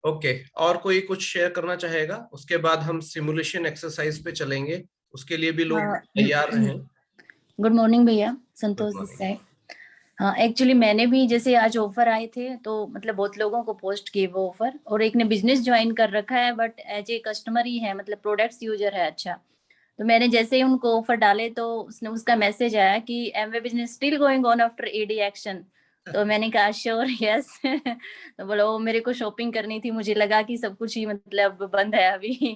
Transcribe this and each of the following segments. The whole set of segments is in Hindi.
ओके, और कोई कुछ शेयर करना चाहेगा? उसके बाद हम सिमुलेशन एक्सरसाइज पे चलेंगे, उसके लिए भी लोग तैयार रहें। गुड मॉर्निंग भैया, good Santosh this morning. Side. हाँ, एक्चुअली मैंने भी जैसे आज ऑफर आए थे तो मतलब बहुत लोगों को पोस्ट किए वो ऑफर, और एक ने बिजनेस ज्वाइन कर रखा है बट एज ए कस्टमर ही है, मतलब प्रोडक्ट्स यूजर है। अच्छा, तो मैंने जैसे ही उनको ऑफर डाले तो उसने उसका मैसेज आया कि Amway business still going on after ED action. तो मैंने कहा श्योर यस। तो बोलो मेरे को शॉपिंग करनी थी, मुझे लगा कि सब कुछ ही मतलब बंद है अभी।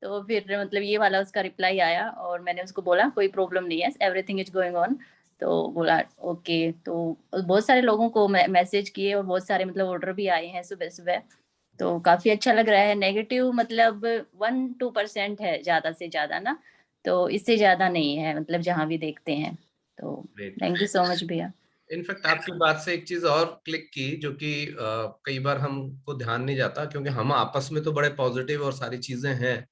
तो फिर मतलब ये वाला उसका रिप्लाई आया और मैंने उसको बोला कोई प्रॉब्लम नहीं है, एवरीथिंग इज गोइंग ऑन। तो बोला ओके। तो बहुत सारे लोगों को मैसेज किए और बहुत सारे मतलब ऑर्डर भी आए हैं सुबह सुबह। तो काफी अच्छा लग रहा है। नेगेटिव मतलब 1-2% है ज्यादा से ज्यादा ना, तो इससे ज्यादा नहीं है मतलब जहां भी देखते हैं। तो great. Thank you so much भैया। इनफैक्ट आपकी बात से एक चीज और क्लिक की, जो कि कई बार हमको ध्यान नहीं जाता, क्योंकि हम आपस में तो बड़े पॉजिटिव और सारी चीजें हैं,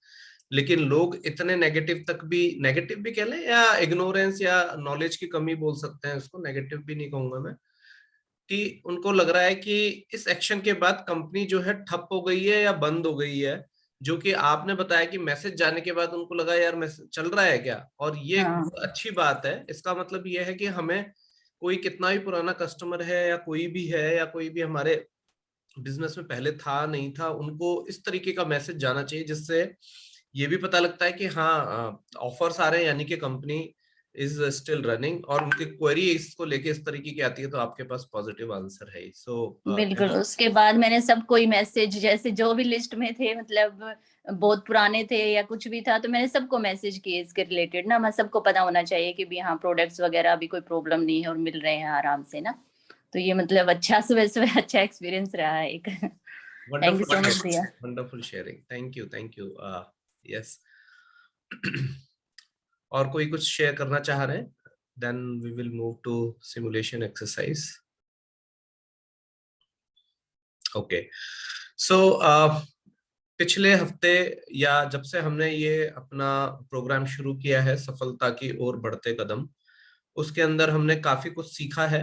लेकिन लोग इतने नेगेटिव तक भी, नेगेटिव भी कह लें या इग्नोरेंस या नॉलेज की कमी बोल सकते हैं इसको, नेगेटिव भी नहीं कहूंगा मैं, कि उनको लग रहा है कि इस एक्शन के बाद कंपनी जो है ठप हो गई है या बंद हो गई है। जो कि आपने बताया कि मैसेज जाने के बाद उनको लगा यार मैसेज चल रहा है क्या, और ये एक हाँ अच्छी बात है। इसका मतलब ये है कि हमें, कोई कितना भी पुराना कस्टमर है या कोई भी है या कोई भी हमारे बिजनेस में पहले था नहीं था, उनको इस तरीके का मैसेज जाना चाहिए जिससे ये भी पता लगता है कि हाँ, ऑफर्स आ रहे हैं, यानी कि कंपनी इज स्टिल रनिंग, और उनकी क्वेरी इसको लेके इस तरीके की आती है तो आपके पास पॉजिटिव आंसर है। सो बिल्कुल, उसके बाद मैंने सबको ही मैसेज, जैसे जो भी लिस्ट में थे मतलब बहुत पुराने थे या कुछ भी था, तो मैंने सबको मैसेज किए इसके रिलेटेड ना। मैं सबको पता होना चाहिए कि भी हाँ प्रोडक्ट्स वगैरह अभी कोई प्रॉब्लम नहीं है और मिल रहे हैं आराम से ना। तो ये मतलब अच्छा सुबह सुबह अच्छा एक्सपीरियंस रहा है एक। Thank you wonderful so much sharing, भैया। Wonderful sharing, thank you, thank you. Yes. और कोई कुछ शेयर करना चाह रहे हैं? Then we will move to simulation exercise. Okay. So पिछले हफ्ते, या जब से हमने ये अपना प्रोग्राम शुरू किया है सफलता की ओर बढ़ते कदम, उसके अंदर हमने काफी कुछ सीखा है।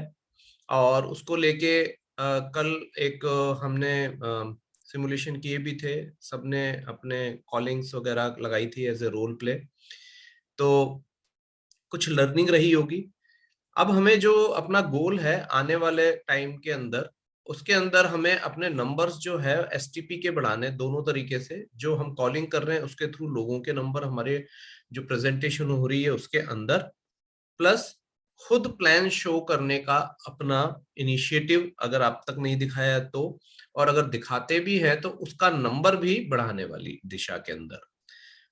और उसको लेके कल एक हमने सिमुलेशन किए भी थे, सबने अपने कॉलिंग्स वगैरह लगाई थी एज ए रोल प्ले। तो कुछ लर्निंग रही होगी। अब हमें जो अपना गोल है आने वाले टाइम के अंदर, उसके अंदर हमें अपने नंबर्स जो है एसटीपी के बढ़ाने, दोनों तरीके से, जो हम कॉलिंग कर रहे हैं उसके थ्रू लोगों के नंबर, हमारे जो प्रेजेंटेशन हो रही है उसके अंदर, प्लस खुद प्लान शो करने का अपना इनिशिएटिव, अगर आप तक नहीं दिखाया है तो, और अगर दिखाते भी हैं तो उसका नंबर भी बढ़ाने वाली दिशा के अंदर।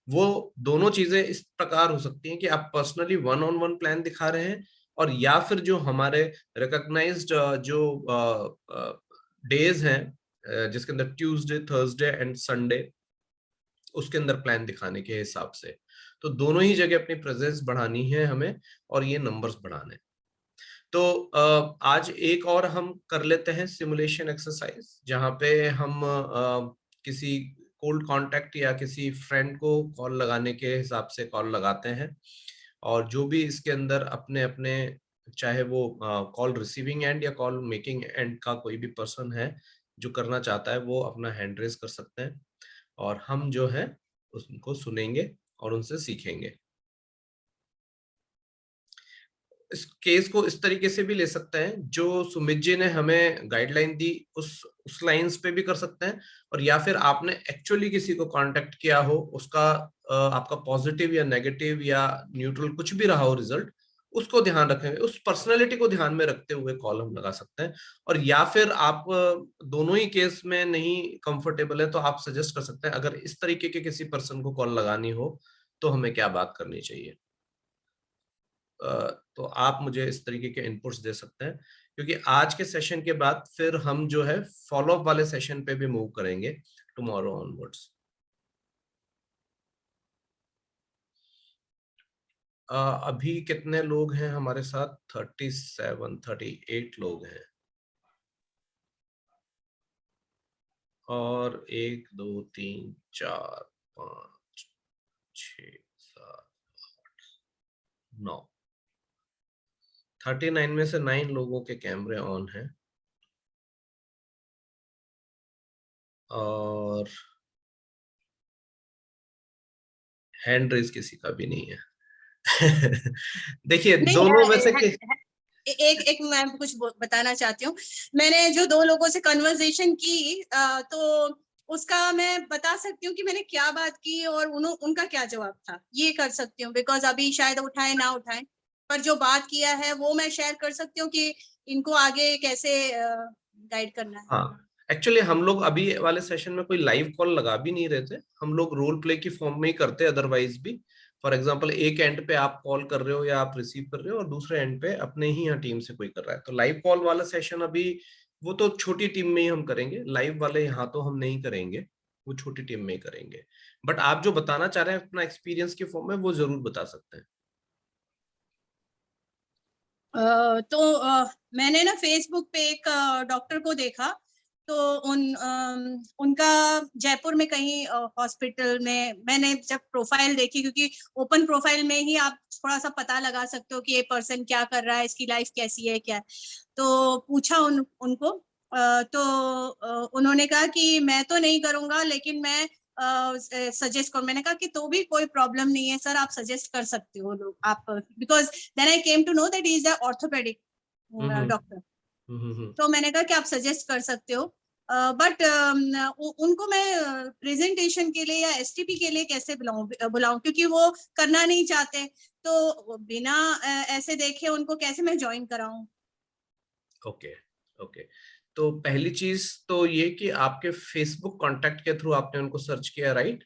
वो दोनों चीजें इस प्रकार हो सकती हैं कि आप personally one on one plan दिखा रहे हैं, और या फिर जो हमारे रिकॉग्नाइज्ड जो डेज हैं, जिसके अंदर ट्यूसडे, थर्सडे एंड संडे, उसके अंदर प्लान दिखाने के हिसाब से। तो दोनों ही जगह अपनी प्रेजेंस बढ़ानी है हमें, और ये नंबर्स बढ़ाने। तो आज एक और हम कर लेते हैं सिमुलेशन एक्सरसाइज, जहाँ पे हम किसी कोल्ड कांटेक्ट या किसी फ्रेंड को कॉल लगाने के हिसाब से कॉल लगाते हैं, और जो भी इसके अंदर अपने अपने, चाहे वो कॉल रिसीविंग एंड या कॉल मेकिंग एंड का कोई भी पर्सन है जो करना चाहता है, वो अपना हैंड रेज कर सकते हैं, और हम जो है उनको सुनेंगे और उनसे सीखेंगे। इस केस को इस तरीके से भी ले सकते हैं, जो सुमित जी ने हमें गाइडलाइन दी उस लाइंस पे भी कर सकते हैं, और या फिर आपने एक्चुअली किसी को कांटेक्ट किया हो, उसका आपका पॉजिटिव या नेगेटिव या न्यूट्रल कुछ भी रहा हो रिजल्ट, उसको ध्यान रखेंगे, उस पर्सनैलिटी को ध्यान में रखते हुए कॉल हम लगा सकते हैं। और या फिर आप दोनों ही केस में नहीं कंफर्टेबल है तो आप सजेस्ट कर सकते हैं, अगर इस तरीके के किसी पर्सन को कॉल लगानी हो तो हमें क्या बात करनी चाहिए। तो आप मुझे इस तरीके के इनपुट्स दे सकते हैं, क्योंकि आज के सेशन के बाद फिर हम जो है फॉलो अप वाले सेशन पे भी मूव करेंगे टुमारो ऑनवर्ड्स। अभी कितने लोग हैं हमारे साथ? 38 लोग हैं। और 1 2 3 4 5 6 7 8 9, 39 में से 9 लोगों के कैमरे ऑन हैं। और हैंड रेज किसी का भी नहीं है। देखिए नहीं दोनों में से एक एक मैं कुछ बताना चाहती हूँ। मैंने जो 2 लोगों से कन्वर्सेशन की तो उसका मैं बता सकती हूँ कि मैंने क्या बात की और उनका क्या जवाब था, ये कर सकती हूँ। बिकॉज अभी शायद उठाए ना उठाए, पर जो बात किया है वो मैं शेयर कर सकती हूँ कि इनको आगे कैसे गाइड करना है। हाँ, एक्चुअली हम लोग अभी वाले सेशन में कोई लाइव कॉल लगा भी नहीं रहे थे, हम लोग रोल प्ले की फॉर्म में ही करते, अदरवाइज भी। फॉर एग्जांपल एक एंड पे आप कॉल कर रहे हो या आप रिसीव कर रहे हो और दूसरे एंड पे अपने ही यहाँ टीम से कोई कर रहा है, तो लाइव कॉल वाला सेशन अभी वो तो छोटी टीम में ही हम करेंगे, लाइव वाले यहाँ तो हम नहीं करेंगे, वो छोटी टीम में ही करेंगे। बट आप जो बताना चाह रहे हैं अपना एक्सपीरियंस की फॉर्म में, वो जरूर बता सकते हैं। तो मैंने ना फेसबुक पे एक डॉक्टर को देखा, तो उनका जयपुर में कहीं हॉस्पिटल में मैंने जब प्रोफाइल देखी, क्योंकि ओपन प्रोफाइल में ही आप थोड़ा सा पता लगा सकते हो कि ये पर्सन क्या कर रहा है, इसकी लाइफ कैसी है क्या है। तो पूछा उनको, तो उन्होंने कहा कि मैं तो नहीं करूंगा, लेकिन मैं सजेस्ट करो। मैंने कहा कि तो भी कोई प्रॉब्लम नहीं है सर, आप सजेस्ट कर सकते हो लोग आप, because then I came to know that he is a orthopedic doctor. तो मैंने कहा कि आप सजेस्ट कर सकते हो, बट उनको मैं प्रेजेंटेशन के लिए या एसटीपी के लिए कैसे बुलाऊं, क्योंकि वो करना नहीं चाहते, तो बिना ऐसे देखे उनको कैसे मैं ज्वाइन कराऊं। ओके ओके, तो पहली चीज तो ये कि आपके फेसबुक कांटेक्ट के थ्रू आपने उनको सर्च किया, राइट?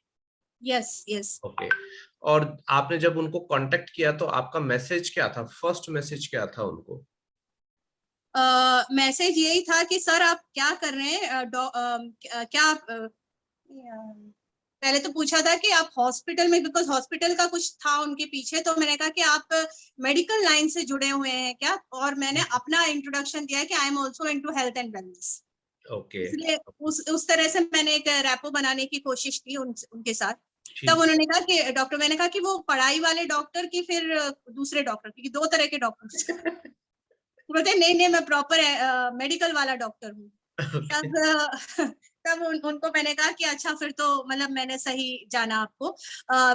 Yes yes. ओके, और आपने जब उनको कांटेक्ट किया तो आपका मैसेज क्या था, फर्स्ट मैसेज क्या था उनको? मैसेज यही था कि सर आप क्या कर रहे हैं, क्या आप पहले तो पूछा था कि आप हॉस्पिटल में, बिकॉज हॉस्पिटल का कुछ था उनके पीछे, तो मैंने कहा कि आप मेडिकल लाइन से जुड़े हुए हैं क्या, और मैंने अपना इंट्रोडक्शन दिया कि I am also into health and wellness. Okay, इसलिए उस तरह से मैंने एक रैपो बनाने की कोशिश की उनके साथ। तब ठीक। उन्होंने कहा कि डॉक्टर, मैंने कहा कि वो पढ़ाई वाले डॉक्टर की फिर दूसरे डॉक्टर, क्योंकि 2 तरह के डॉक्टर बोलते नहीं नहीं मैं प्रॉपर मेडिकल वाला डॉक्टर हूँ। ओके, तब उनको मैंने कहा कि अच्छा फिर तो मतलब मैंने सही जाना आपको।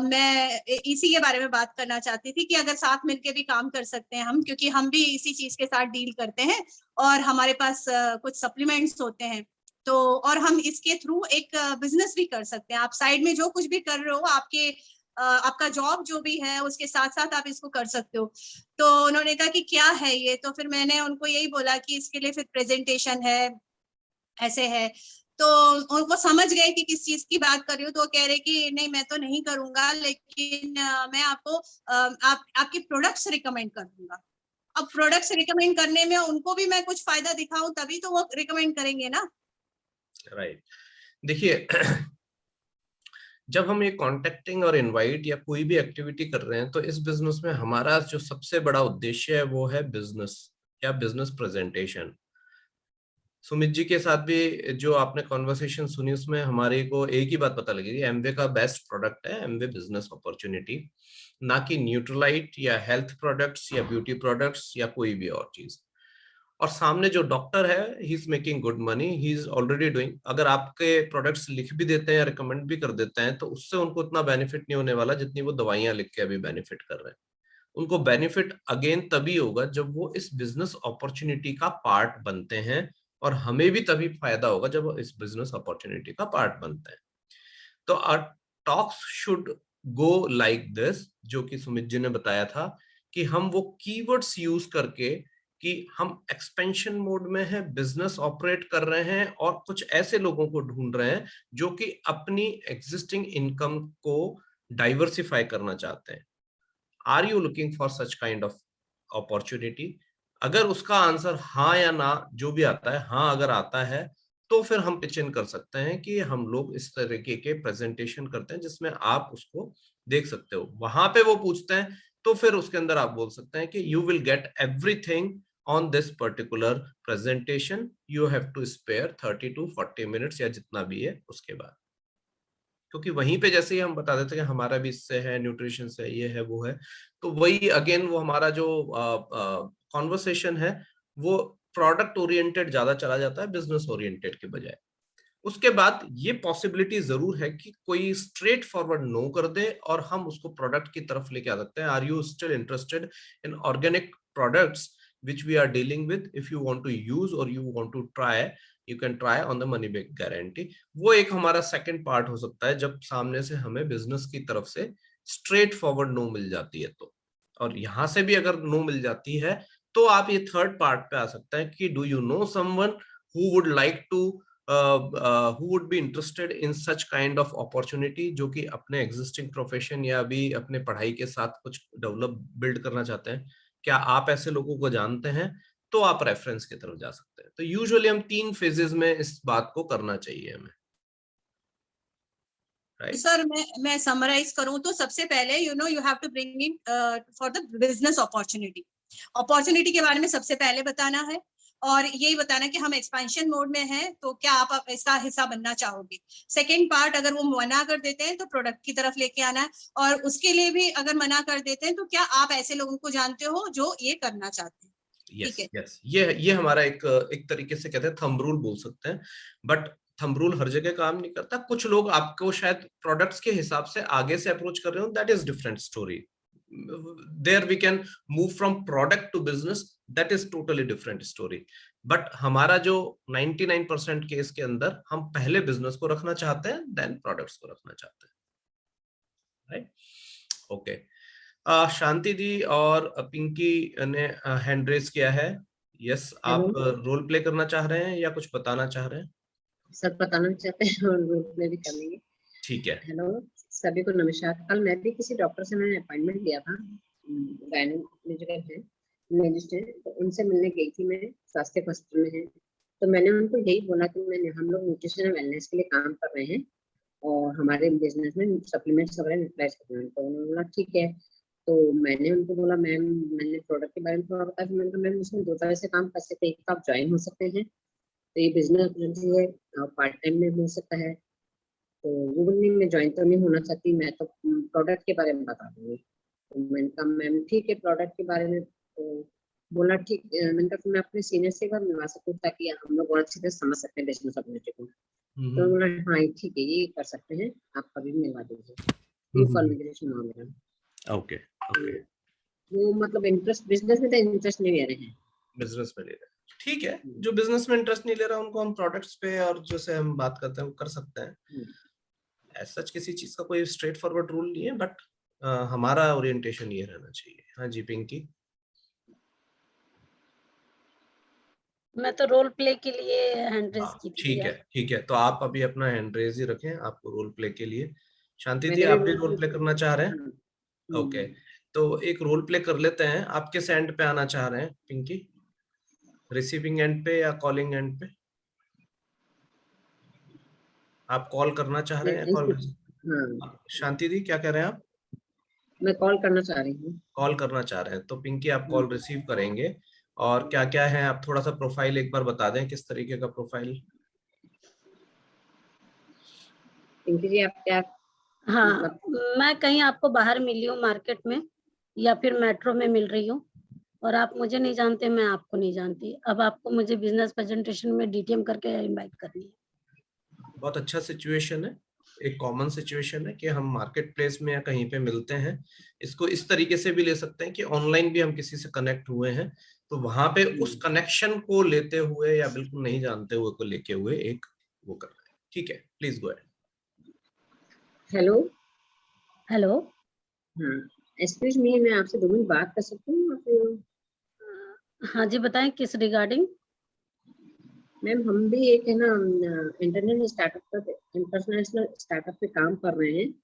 मैं इसी के बारे में बात करना चाहती थी कि अगर साथ मिलके भी काम कर सकते हैं हम, क्योंकि हम भी इसी चीज के साथ डील करते हैं और हमारे पास कुछ सप्लीमेंट्स होते हैं, तो और हम इसके थ्रू एक बिजनेस भी कर सकते हैं। आप साइड में जो कुछ भी कर रहे हो, आपका जॉब जो भी है उसके साथ साथ आप इसको कर सकते हो। तो उन्होंने कहा कि क्या है ये, तो फिर मैंने उनको यही बोला कि इसके लिए फिर प्रेजेंटेशन है, ऐसे है। तो वो समझ गए कि किस चीज की बात कर रही हूँ, तो वो कह रहे कि नहीं मैं तो नहीं करूंगा, लेकिन मैं आपको आपके प्रोडक्ट्स रिकमेंड कर दूंगा। अब प्रोडक्ट्स रिकमेंड करने में उनको भी मैं कुछ फायदा दिखाऊं तभी तो वो रिकमेंड करेंगे ना। राइट। देखिए, जब हम ये कॉन्टेक्टिंग और इनवाइट या कोई भी एक्टिविटी कर रहे हैं, तो इस बिजनेस में हमारा जो सबसे बड़ा उद्देश्य है वो है बिजनेस या बिजनेस प्रेजेंटेशन। सुमित जी के साथ भी जो आपने कॉन्वर्सेशन सुनी, उसमें हमारे को एक ही बात पता लगी, एमवे का बेस्ट प्रोडक्ट है एमवे बिजनेस अपॉर्चुनिटी, ना कि न्यूट्रलाइट या हेल्थ प्रोडक्ट्स या ब्यूटी प्रोडक्ट्स या कोई भी और चीज। और सामने जो डॉक्टर है, he is making good money, he is already doing. अगर आपके प्रोडक्ट्स लिख भी देते हैं या रिकमेंड भी कर देते हैं, तो उससे उनको उतना बेनिफिट नहीं होने वाला जितनी वो दवाइयां लिख के अभी बेनिफिट कर रहे हैं। उनको बेनिफिट अगेन तभी होगा जब वो इस बिजनेस अपॉर्चुनिटी का पार्ट बनते हैं, और हमें भी तभी फायदा होगा जब वो इस बिजनेस अपॉर्चुनिटी का पार्ट बनते हैं। तो talks should go like this, जो कि सुमित जी ने बताया था, कि हम वो कीवर्ड्स यूज करके कि हम एक्सपेंशन मोड में है, बिजनेस ऑपरेट कर रहे हैं और कुछ ऐसे लोगों को ढूंढ रहे हैं जो कि अपनी एग्जिस्टिंग इनकम को डाइवर्सिफाई करना चाहते हैं। Are you looking for such kind of opportunity? अगर उसका आंसर हाँ या ना जो भी आता है, हाँ अगर आता है, तो फिर हम पिच इन कर सकते हैं कि हम लोग इस तरीके के प्रेजेंटेशन करते हैं जिसमें आप उसको देख सकते हो। वहां पे वो पूछते हैं तो फिर उसके अंदर आप बोल सकते हैं कि you will get everything on this particular presentation, you have to spare 30 to 40 minutes या जितना भी है उसके बाद। क्योंकि वहीं पे जैसे ही हम बता देते हैं कि हमारा भी इससे है, न्यूट्रिशन से, ये है वो है, तो वही अगेन वो हमारा जो कॉन्वर्सेशन है वो प्रोडक्ट ओरिएंटेड ज्यादा चला जाता है बिजनेस ओरिएंटेड के बजाय। उसके बाद ये पॉसिबिलिटी जरूर है कि कोई स्ट्रेट फॉरवर्ड नो कर दे और हम उसको प्रोडक्ट की तरफ लेके आ सकते हैं। Are you still interested in organic products which we are dealing with? If you want to use or you want to try, you can try on the money back guarantee. वो एक हमारा सेकंड पार्ट हो सकता है जब सामने से हमें बिजनेस की तरफ से स्ट्रेट फॉरवर्ड नो मिल जाती है तो। और यहां से भी अगर नो मिल जाती है तो आप ये थर्ड पार्ट पे आ सकते हैं कि do you know someone who would like to who would be interested in such kind of opportunity, जो कि अपने एग्जिस्टिंग प्रोफेशन या अभी अपने पढ़ाई के साथ कुछ डेवलप बिल्ड करना चाहते हैं। क्या आप ऐसे लोगों को जानते हैं? तो आप रेफरेंस की तरफ जा सकते हैं। तो यूजुअली हम 3 फेजेस में इस बात को करना चाहिए हमें, राइट? सर मैं समराइज करूं तो सबसे पहले you have to bring in for the business opportunity के बारे में सबसे पहले बताना है, और यही बताना कि हम एक्सपेंशन मोड में हैं तो क्या आप इसका हिस्सा बनना चाहोगे। सेकंड पार्ट, अगर वो मना कर देते हैं तो प्रोडक्ट की तरफ लेके आना है, और उसके लिए भी अगर मना कर देते हैं तो क्या आप ऐसे लोगों को जानते हो जो ये करना चाहते हैं। यस यस, ये हमारा एक तरीके से कहते हैं थंब रूल बोल सकते हैं, बट थंब रूल हर जगह काम नहीं करता। कुछ लोग आपको शायद प्रोडक्ट्स के हिसाब से आगे से अप्रोच कर रहे हो, that is different story. there we can move from product to business, that is totally different story. but हमारा जो 99% केस के अंदर हम पहले बिजनेस को रखना चाहते हैं, देन प्रोडक्ट्स को रखना चाहते हैं, राइट? ओके, शांति दी और पिंकी ने हैंड रेज किया है। यस, आप रोल प्ले करना चाह रहे हैं या कुछ बताना चाह रहे हैं? सब बताना चाहते हैं और रोल प्ले भी कर लेंगे। ठीक है। हेलो सभी को नमस्कार। कल मैं भी किसी डॉक्टर से मैंने अपॉइंटमेंट लिया था, तो उनसे मिलने गई थी। मैं स्वास्थ्य हॉस्पिटल में है, तो मैंने उनको यही बोला कि हम लोग न्यूट्रिशन और वेलनेस के लिए काम कर रहे हैं और हमारे बिजनेस में सप्लीमेंट्स वगैरह न्यूट्राइज कर रहे हैं। तो उन्होंने बोला ठीक है। तो मैंने उनको बोला मैम, मैंने प्रोडक्ट के बारे में थोड़ा बताया। मैंने कहा मैम इसमें 2 तरह से काम कर सकते हैं, एक तो आप ज्वाइन हो सकते हैं, तो ये बिजनेस है, पार्ट टाइम में हो सकता है। तो वो बोली मैं ज्वाइन तो नहीं होना चाहती, मैं तो प्रोडक्ट के बारे में बता दूंगी। तो मैंने कहा मैम ठीक है, प्रोडक्ट के बारे में। तो बोला ठीक, मैंने कहा मैं अपने सीनियर से एक बार मिलवा सकूँ ताकि हम लोग और अच्छी तरह समझ सकते हैं बिजनेस अपॉर्चुनिटी को। तो बोला हाँ ठीक है, ये कर सकते हैं, आप कभी मिलवा दीजिए। कॉन्वर्सेशन हुआ मेरा। ओके ओके, वो मतलब इंटरेस्ट बिजनेस में तो इंटरेस्ट नहीं ले रहे हैं, बिजनेस में ले रहे हैं। ठीक है, जो बिजनेस में इंटरेस्ट नहीं ले रहा उनको हम प्रोडक्ट्स पे और जैसे हम बात करते हैं वो कर सकते हैं। ऐसा किसी चीज का कोई स्ट्रेट फॉरवर्ड रूल नहीं है, बट हमारा ओरिएंटेशन ये रहना चाहिए। हाँ जी पिंकी। मैं तो रोल प्ले के लिए हैंड रेज की थी। ठीक है, तो आप अभी अपना हैंड रेज ही रखें आपको रोल प्ले के लिए। शांति दी, मैंने आप भी भी रोल प्ले करना चाह रहे हैं? ओके, तो एक रोल प्ले कर लेते हैं। आप किस एंड पे आना चाह रहे हैं पिंकी? रिसीविंग एंड पे या कॉलिंग एंड पे? आप कॉल करना चाह रहे हैं? कॉल? शांति दी क्या कह रहे हैं आप? मैं कॉल करना चाह रही हूँ। कॉल करना चाह रहे हैं, तो पिंकी आप कॉल रिसीव करेंगे। और क्या क्या है, आप थोड़ा सा प्रोफाइल एक बार बता दें, किस तरीके का प्रोफाइल? पिंकी जी आप क्या? हाँ, मैं कहीं आपको बाहर मिली हूँ मार्केट में या फिर मेट्रो में मिल रही हूँ, और आप मुझे नहीं जानते, मैं आपको नहीं जानती। अब आपको मुझे बिजनेस प्रेजेंटेशन में डीटीएम करके इनवाइट करनी है। बहुत अच्छा सिचुएशन है, एक कॉमन सिचुएशन है कि हम मार्केट प्लेस में या कहीं पे मिलते हैं। इसको इस तरीके से भी ले सकते हैं कि ऑनलाइन भी हम किसी से कनेक्ट हुए हैं, तो वहां पे उस कनेक्शन को लेते हुए या बिल्कुल नहीं जानते हुए को लेके हुए एक वो करना है। ठीक है, please go ahead. Hello hello, हाँ एक्सक्यूज मी, मैं आपसे 2 मिनट बात कर सकती हूँ? हाँ जी बताएं, किस रिगार्डिंग? मैम हम भी एक है ना इंटरनेशनल स्टार्टअप पे काम कर रहे हैं,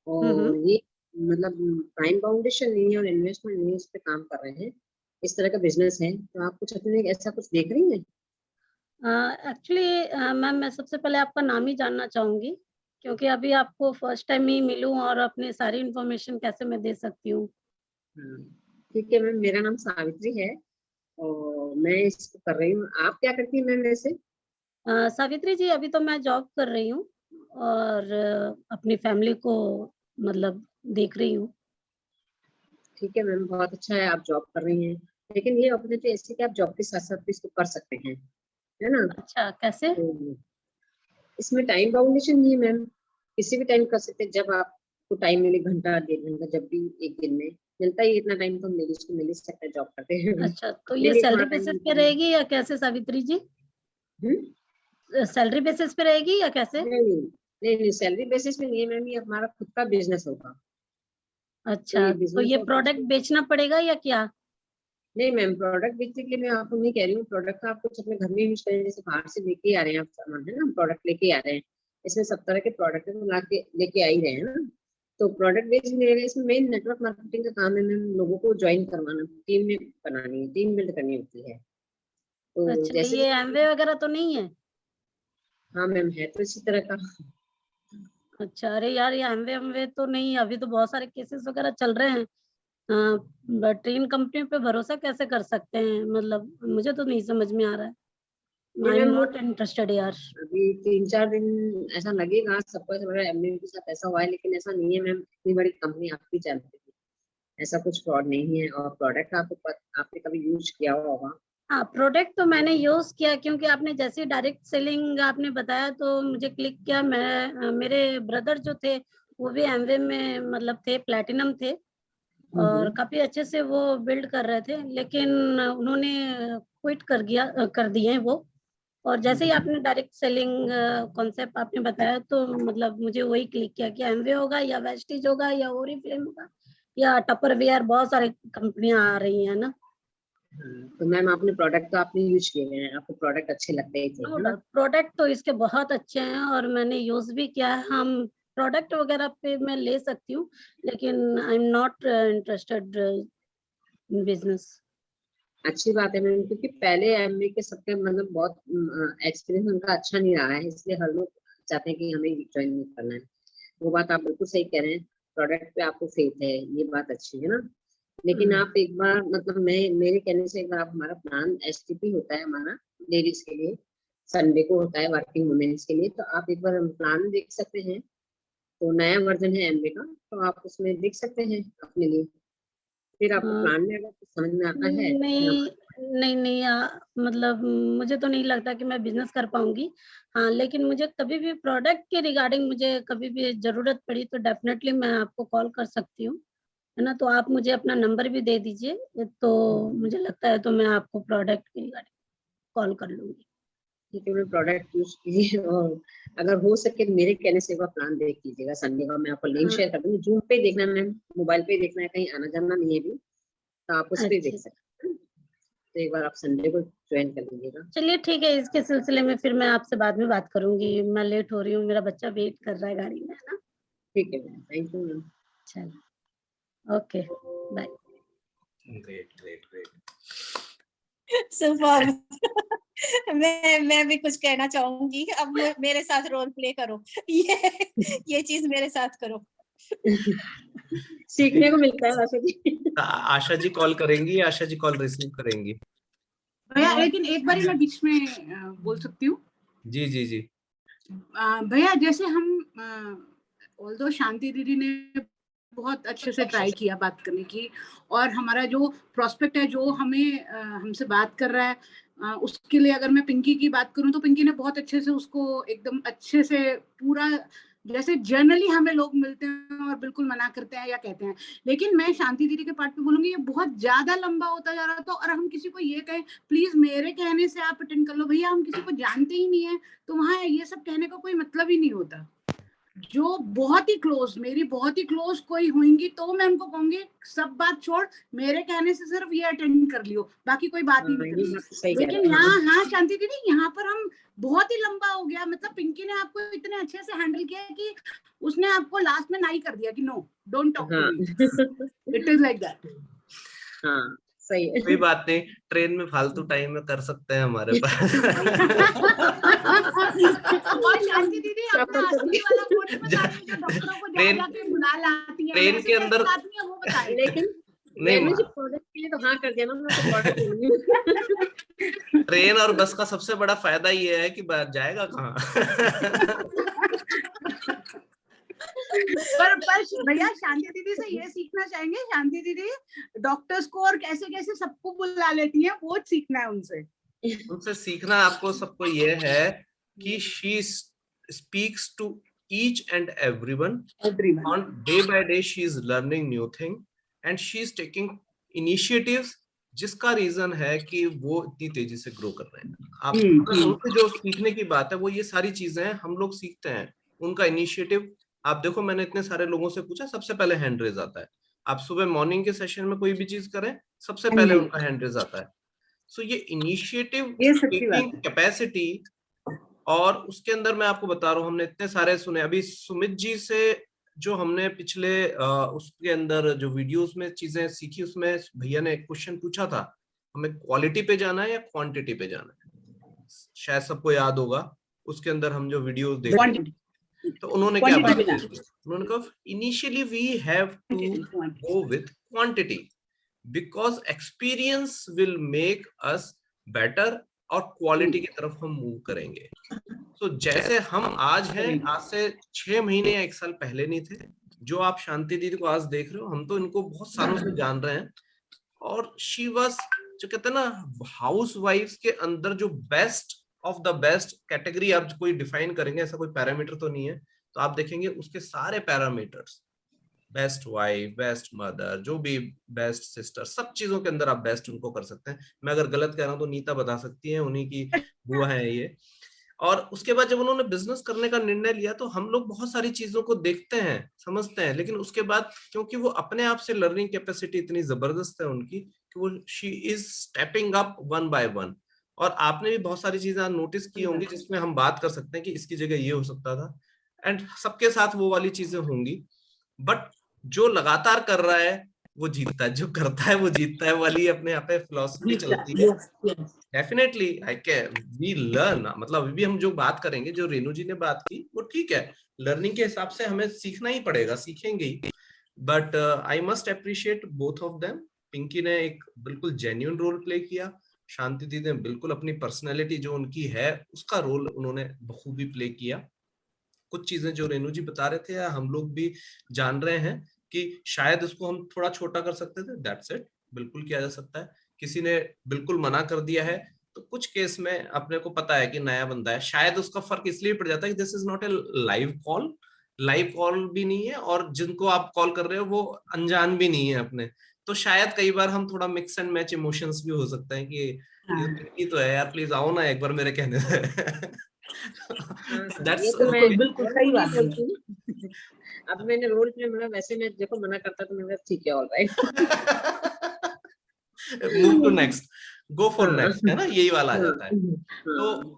और ये मतलब प्राइम फाउंडेशन नहीं है और इन्वेस्टमेंट नहीं है, इस पे काम कर रहे हैं। इस तरह का बिजनेस है, तो आप कुछ अपने ऐसा कुछ देख रही हैं? एक्चुअली मैम मैं सबसे पहले आपका नाम ही जानना चाहूंगी, क्योंकि अभी आपको फर्स्ट टाइम ही मिलूं और अपनी सारी इन्फॉर्मेशन कैसे मैं दे सकती हूँ। ठीक है मैम, मेरा नाम सावित्री है और मैं इसको कर रही हूँ। आप क्या करती हैं मैम वैसे? सावित्री जी, अभी तो मैं जॉब कर रही हूँ और अपनी फैमिली को मतलब देख रही हूँ। ठीक है मैम, बहुत अच्छा है आप जॉब कर रही हैं, लेकिन ये अपॉर्चुनिटी ऐसी कि आप जॉब के साथ साथ भी इसको कर सकते हैं, है ना? अच्छा, कैसे? इसमें टाइम बाउंडेशन नहीं है मैम, किसी भी टाइम कर सकते हैं, जब आपको टाइम मिले, घंटा 1.5 घंटा, जब भी एक दिन में मिलता है इतना टाइम, तो लेडीज को मिल ही सकता है जॉब करते हैं। अच्छा, तो अपने ये लिए सैलरी थोड़ा टाइम बेसिस पे निकालना। रहेगी या कैसे सावित्री जी? सैलरी बेसिस पे रहेगी या कैसे? नहीं, सैलरी बेसिस पे नहीं है मैम, ये हमारा खुद का बिजनेस होगा। अच्छा, तो बिजनेस ये प्रोडक्ट बेचना पड़ेगा या क्या? नहीं मैम, प्रोडक्ट बेचने के लिए मैं आपको नहीं कह रही हूँ, प्रोडक्ट आप कुछ अपने घर में यूज करें, जैसे बाहर से लेके आ रहे हैं आप सामान, है ना, प्रोडक्ट लेके आ रहे हैं, इसमें सब तरह के प्रोडक्ट तो ला के लेके आ ही रहे हैं ना, तो प्रोडक्ट बेच ले रहे हैं। इसमें मेन नेटवर्क मार्केटिंग का काम है मैम, लोगों को ज्वाइन करवाना, टीम में बनानी है, टीम बिल्ड करनी होती है। तो अच्छा, जैसे ये एमवे वगैरह तो नहीं है? हाँ मैम, है तो इसी तरह का। अच्छा, अरे यार ये एमवे तो नहीं, अभी तो बहुत सारे केसेस वगैरह चल रहे हैं, बट इन कंपनी पे भरोसा कैसे कर सकते हैं? मतलब मुझे तो नहीं समझ में आ रहा है, नहीं आई एम मैम, वो नॉट इंटरेस्टेड यार। अभी 3-4 दिन ऐसा लगेगा सबको, ऐसा लग रहा है एमबी के साथ ऐसा हुआ है, लेकिन ऐसा नहीं है मैम, इतनी बड़ी कंपनी आपकी चलती है, ऐसा कुछ फ्रॉड नहीं है। और प्रोडक्ट आपने कभी यूज किया होगा? हाँ, प्रोडक्ट तो मैंने यूज किया, क्योंकि आपने जैसे डायरेक्ट सेलिंग आपने बताया तो मुझे क्लिक किया। मैं मेरे ब्रदर जो थे वो भी एमवे में मतलब थे, प्लैटिनम थे, और काफी अच्छे से वो बिल्ड कर रहे थे, लेकिन उन्होंने क्विट कर दिए वो। और जैसे ही आपने डायरेक्ट सेलिंग कॉन्सेप्ट आपने बताया तो मतलब मुझे वही क्लिक किया कि एमवे होगा या वेस्टिज होगा या ओरिफ्लेम होगा या टपरवेयर, बहुत सारी कंपनियां आ रही हैं ना। तो मैम आपने प्रोडक्ट तो आपने यूज किए हैं, आपको प्रोडक्ट अच्छे लगते ही थे, है ना? प्रोडक्ट तो इसके बहुत अच्छे हैं और मैंने यूज भी किया है। हम प्रोडक्ट वगैरह पे मैं ले सकती हूँ, लेकिन I am not interested in business. अच्छी बात है मैम, क्योंकि पहले एमबी के सबके मतलब बहुत एक्सपीरियंस उनका अच्छा नहीं रहा है, इसलिए हर लोग चाहते हैं कि हमें ज्वाइन नहीं करना है। वो बात आप बिल्कुल सही कह रहे हैं, प्रोडक्ट पे आपको फेथ है, ये बात अच्छी है ना। लेकिन आप एक बार मतलब मैं मेरे कहने से एक बार आप, हमारा प्लान एसटीपी होता है हमारा लेडीज के लिए, संडे को होता है वर्किंग वुमेन्स के लिए, तो आप एक बार प्लान देख सकते हैं। तो नया वर्जन है एमबी का, तो आप उसमें देख सकते हैं अपने लिए, फिर आपको प्लान में अगर कुछ समझ में आता है तो फिर नहीं हम। नहीं नहीं मतलब मुझे तो नहीं लगता कि मैं बिजनेस कर पाऊंगी। हाँ, लेकिन मुझे कभी भी प्रोडक्ट के रिगार्डिंग मुझे कभी भी जरूरत पड़ी तो डेफिनेटली मैं आपको कॉल कर सकती हूँ, है ना। तो आप मुझे अपना नंबर भी दे दीजिए, तो मुझे लगता है तो मैं आपको प्रोडक्ट के रिगार्डिंग कॉल कर लूंगी। ठीक है, मैं प्रोडक्ट यूज कीजिए, और अगर हो सके तो मेरे कहने से एक बार प्लान देख लीजिएगा। संडे का मैं आपको लिंक हाँ, शेयर कर दूंगी, जूम पे देखना है मैम, मोबाइल पे देखना है, कहीं आना जाना नहीं है भी, तो आप उस पे अच्छा, देख सकते हैं। तो एक बार आप संडे को ज्वाइन कर लीजिएगा। चलिए ठीक है, इसके सिलसिले में फिर मैं आपसे बाद में बात करूंगी। मैं लेट हो रही हूँ, मेरा बच्चा वेट कर रहा है गाड़ी में, है ना। ठीक है मैम, थैंक यू मैम। चलो, okay, bye. Great great great. Super. मैं भी कुछ कहना चाहूंगी, अब मेरे साथ रोल प्ले करो, ये चीज मेरे साथ करो। सीखने को मिलता है आशा जी। आशा जी कॉल करेंगी, आशा जी कॉल रिसीव करेंगी। भैया लेकिन एक बार मैं बीच में बोल सकती हूँ? जी जी जी। भैया जैसे हम ऑल्दो शांति दीदी ने बहुत अच्छे से ट्राई किया बात करने की, और हमारा जो प्रोस्पेक्ट है जो हमें हमसे बात कर रहा है, उसके लिए अगर मैं पिंकी की बात करूं तो पिंकी ने बहुत अच्छे से उसको एकदम अच्छे से पूरा, जैसे जनरली हमें लोग मिलते हैं और बिल्कुल मना करते हैं या कहते हैं, लेकिन मैं शांति दीदी के पार्ट पे बोलूंगी ये बहुत ज्यादा लंबा होता जा रहा था। और हम किसी को ये कहें प्लीज मेरे कहने से आप अटेंड कर लो, भैया हम किसी को जानते ही नहीं है, तो वहां ये सब कहने का कोई मतलब ही नहीं होता। जो बहुत ही क्लोज, मेरी बहुत ही क्लोज कोई होंगी तो मैं उनको कहूंगी सब बात छोड़, मेरे कहने से सिर्फ ये अटेंड कर लियो, बाकी कोई बात ही नहीं करनी। लेकिन यहाँ हाँ शांति दीदी, यहाँ पर हम बहुत ही लंबा हो गया, मतलब पिंकी ने आपको इतने अच्छे से हैंडल किया कि उसने आपको लास्ट में नहीं कर दिया कि no don't talk to me, it is like that. हाँ सही है। कोई बात नहीं, ट्रेन में फालतू टाइम में कर सकते हैं हमारे पास। और शांति दीदी अपना असली वाला वो नहीं बता रही जो डॉक्टरों को जाके बुला लाती है, ट्रेन के अंदर वो बताएं। लेकिन मैंने जो प्रोडक्ट के लिए तो हाँ कर दिया ना, मैं तो प्रोडक्ट लूंगी। ट्रेन और बस का सबसे बड़ा फायदा ये है कि जाएगा कहाँ। पर भैया शांति दीदी से ये सीखना चाहेंगे, शांति दीदी डॉक्टर्स को और कैसे कैसे सबको बुला लेती हैं, वो सीखना है उनसे। उनसे सीखना आपको सबको ये है कि speaks to each and everyone. On day by day she is learning new thing and she is taking initiatives, जिसका रीजन है कि वो इतनी तेजी से ग्रो कर रहे हैं. आप उनसे जो सीखने की बात है वो ये सारी चीजें हैं, हम लोग सीखते हैं उनका इनिशिएटिव. आप देखो मैंने इतने सारे लोगों से पूछा, सबसे पहले हैंड रेज आता है. आप सुबह मॉर्निंग के सेशन में कोई भी चीज करें, सबसे पहले उनका हैंड रेज आता है. सो ये इनिशिएटिव टेकिंग कैपेसिटी, और उसके अंदर मैं आपको बता रहा हूँ हमने इतने सारे सुने. अभी सुमित जी से जो हमने पिछले उसके अंदर जो वीडियोस में चीजें सीखी, उसमें भैया ने एक क्वेश्चन पूछा था, हमें क्वालिटी पे जाना है या क्वांटिटी पे जाना है, शायद सबको याद होगा. उसके अंदर हम जो वीडियोस देखते, तो उन्होंने क्या बात की, उन्होंने कहा initially we have to go with quantity because experience will make us better, और क्वालिटी की तरफ हम मूव करेंगे. तो जैसे हम आज हैं, आज से 6 महीने या 1 साल पहले नहीं थे. जो आप शांति दीदी को आज देख रहे हो, हम तो इनको बहुत सालों से जान रहे हैं. और शी वाज, जो कहते हैं ना, हाउस वाइफ्स के अंदर जो best of the best category आप कोई डिफाइन करेंगे, ऐसा कोई पैरामीटर तो नहीं है, तो आप देखेंगे उसके सारे parameters, best wife, best mother, जो भी बेस्ट सिस्टर, सब चीजों के अंदर आप बेस्ट उनको कर सकते हैं. मैं अगर गलत कह रहा हूं तो नीता बता सकती है, उन्हीं की बुआ है ये. और उसके बाद जब उन्होंने बिजनेस करने का निर्णय लिया, तो हम लोग बहुत सारी चीजों को देखते हैं, समझते हैं, लेकिन उसके बाद क्योंकि वो अपने आप से लर्निंग कैपेसिटी इतनी जबरदस्त है उनकी कि वो she is stepping up one by one. और आपने भी बहुत सारी चीजें नोटिस की होंगी जिसमें हम बात कर सकते हैं कि इसकी जगह ये हो सकता था, एंड सबके साथ वो वाली चीजें होंगी. बट जो लगातार कर रहा है वो जीतता है, जो करता है वो जीतता है वाली अपने यहाँ पे फिलॉसफी चलती है. Definitely I can we learn, मतलब अभी भी हम जो बात करेंगे, जो रेनू जी ने बात की वो ठीक है, लर्निंग के हिसाब से हमें सीखना ही पड़ेगा, सीखेंगे ही. But I must appreciate both of them. Pinky ने एक बिल्कुल जेन्युइन रोल प्ले किया, शांति दीदी ने बिल्कुल अपनी पर्सनैलिटी जो उनकी है उसका रोल उन्होंने बखूबी प्ले किया. कुछ चीजें जो रेनू जी बता रहे थे या हम लोग भी जान रहे हैं कि शायद उसको हम थोड़ा छोटा कर सकते थे, दैट्स इट, बिल्कुल किया जा सकता है. किसी ने बिल्कुल मना कर दिया है, तो कुछ केस में अपने को पता है कि नया बंदा है, शायद उसका फर्क इसलिए पड़ जाता है कि this is not a live call, live call भी नहीं है, और जिनको आप कॉल कर रहे हो वो अनजान भी नहीं है अपने. तो शायद कई बार हम थोड़ा मिक्स एंड मैच इमोशंस भी हो सकते हैं कि तो है यार, प्लीज आओ ना एक बार मेरे कहने से. That's okay. बिल्कुल सही बात है. अब मैंने रोल प्ले, मतलब वैसे मैं देखो मना करता तो मैंने ठीक है, alright, move to next, go for next, है ना, यही वाला आ जाता है. तो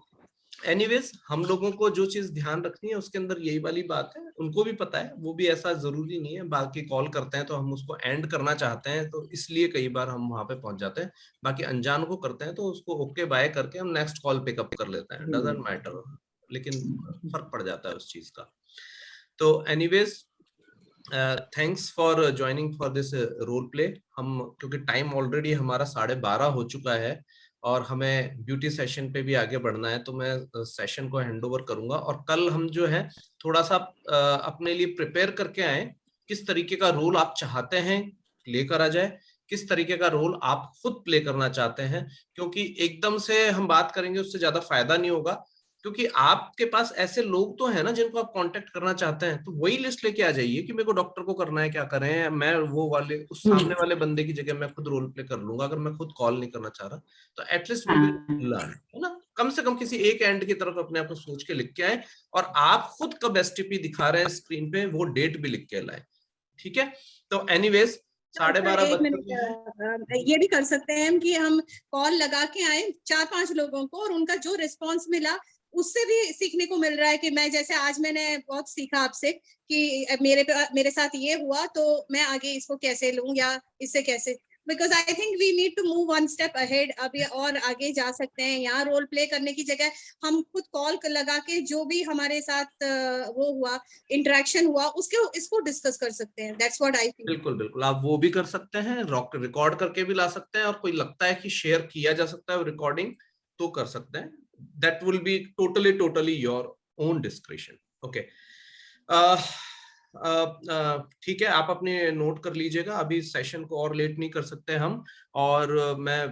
एनीवेज हम लोगों को जो चीज ध्यान रखनी है उसके अंदर यही वाली बात है, उनको भी पता है, वो भी ऐसा जरूरी नहीं है. बाकी कॉल करते हैं तो हम उसको एंड करना चाहते हैं, तो इसलिए कई बार हम वहां पे पहुंच जाते हैं. बाकी अनजान को करते हैं तो उसको ओके बाय करके हम नेक्स्ट कॉल पिकअप कर लेते हैं, डजंट मैटर, लेकिन फर्क पड़ जाता है उस चीज का. तो anyways thanks for joining for this role play. हम क्योंकि टाइम ऑलरेडी हमारा 12:30 हो चुका है और हमें ब्यूटी सेशन पे भी आगे बढ़ना है, तो मैं सेशन को हैंड ओवर करूंगा. और कल हम जो है थोड़ा सा अपने लिए प्रिपेयर करके आए, किस तरीके का रोल आप चाहते हैं लेकर आ जाए, किस तरीके का रोल आप खुद प्ले करना चाहते हैं, क्योंकि एकदम से हम बात करेंगे उससे ज्यादा फायदा नहीं होगा. क्योंकि आपके पास ऐसे लोग तो है ना जिनको आप कांटेक्ट करना चाहते हैं, तो वही लिस्ट लेके आ जाइए कि मेरे को डॉक्टर को करना है, क्या करें, मैं वो वाले उस सामने वाले बंदे की जगह मैं खुद रोल प्ले कर लूंगा अगर मैं खुद कॉल नहीं करना चाह रहा. तो एटलीस्ट वी विल लर्न, है ना, कम से कम किसी एक एंड की तरफ अपने आप को सोच के लिख के आए, और आप खुद कब एसटीपी दिखा रहे हैं स्क्रीन पे वो डेट भी लिख के लाए. ठीक है, तो एनीवेज 12:30 ये भी कर सकते हैं कि हम कॉल लगा के आए 4-5 लोगों को, और उनका जो रिस्पांस मिला उससे भी सीखने को मिल रहा है कि मैं, जैसे आज मैंने बहुत सीखा आपसे कि मेरे साथ ये हुआ तो मैं आगे इसको कैसे लूं या इससे कैसे, because I think we need to move one step ahead. अभी और आगे जा सकते हैं. यहाँ रोल प्ले करने की जगह हम खुद कॉल लगा के जो भी हमारे साथ वो हुआ, इंटरेक्शन हुआ, इसको डिस्कस कर सकते हैं. That's what I feel. बिल्कुल बिल्कुल, आप वो भी कर सकते हैं, रिकॉर्ड करके भी ला सकते हैं, और कोई लगता है कि शेयर किया जा सकता है रिकॉर्डिंग तो कर सकते हैं. That will be totally your own discretion. Okay. ठीक है, आप अपने नोट कर लीजिएगा, अभी सेशन को और लेट नहीं कर सकते हम। और मैं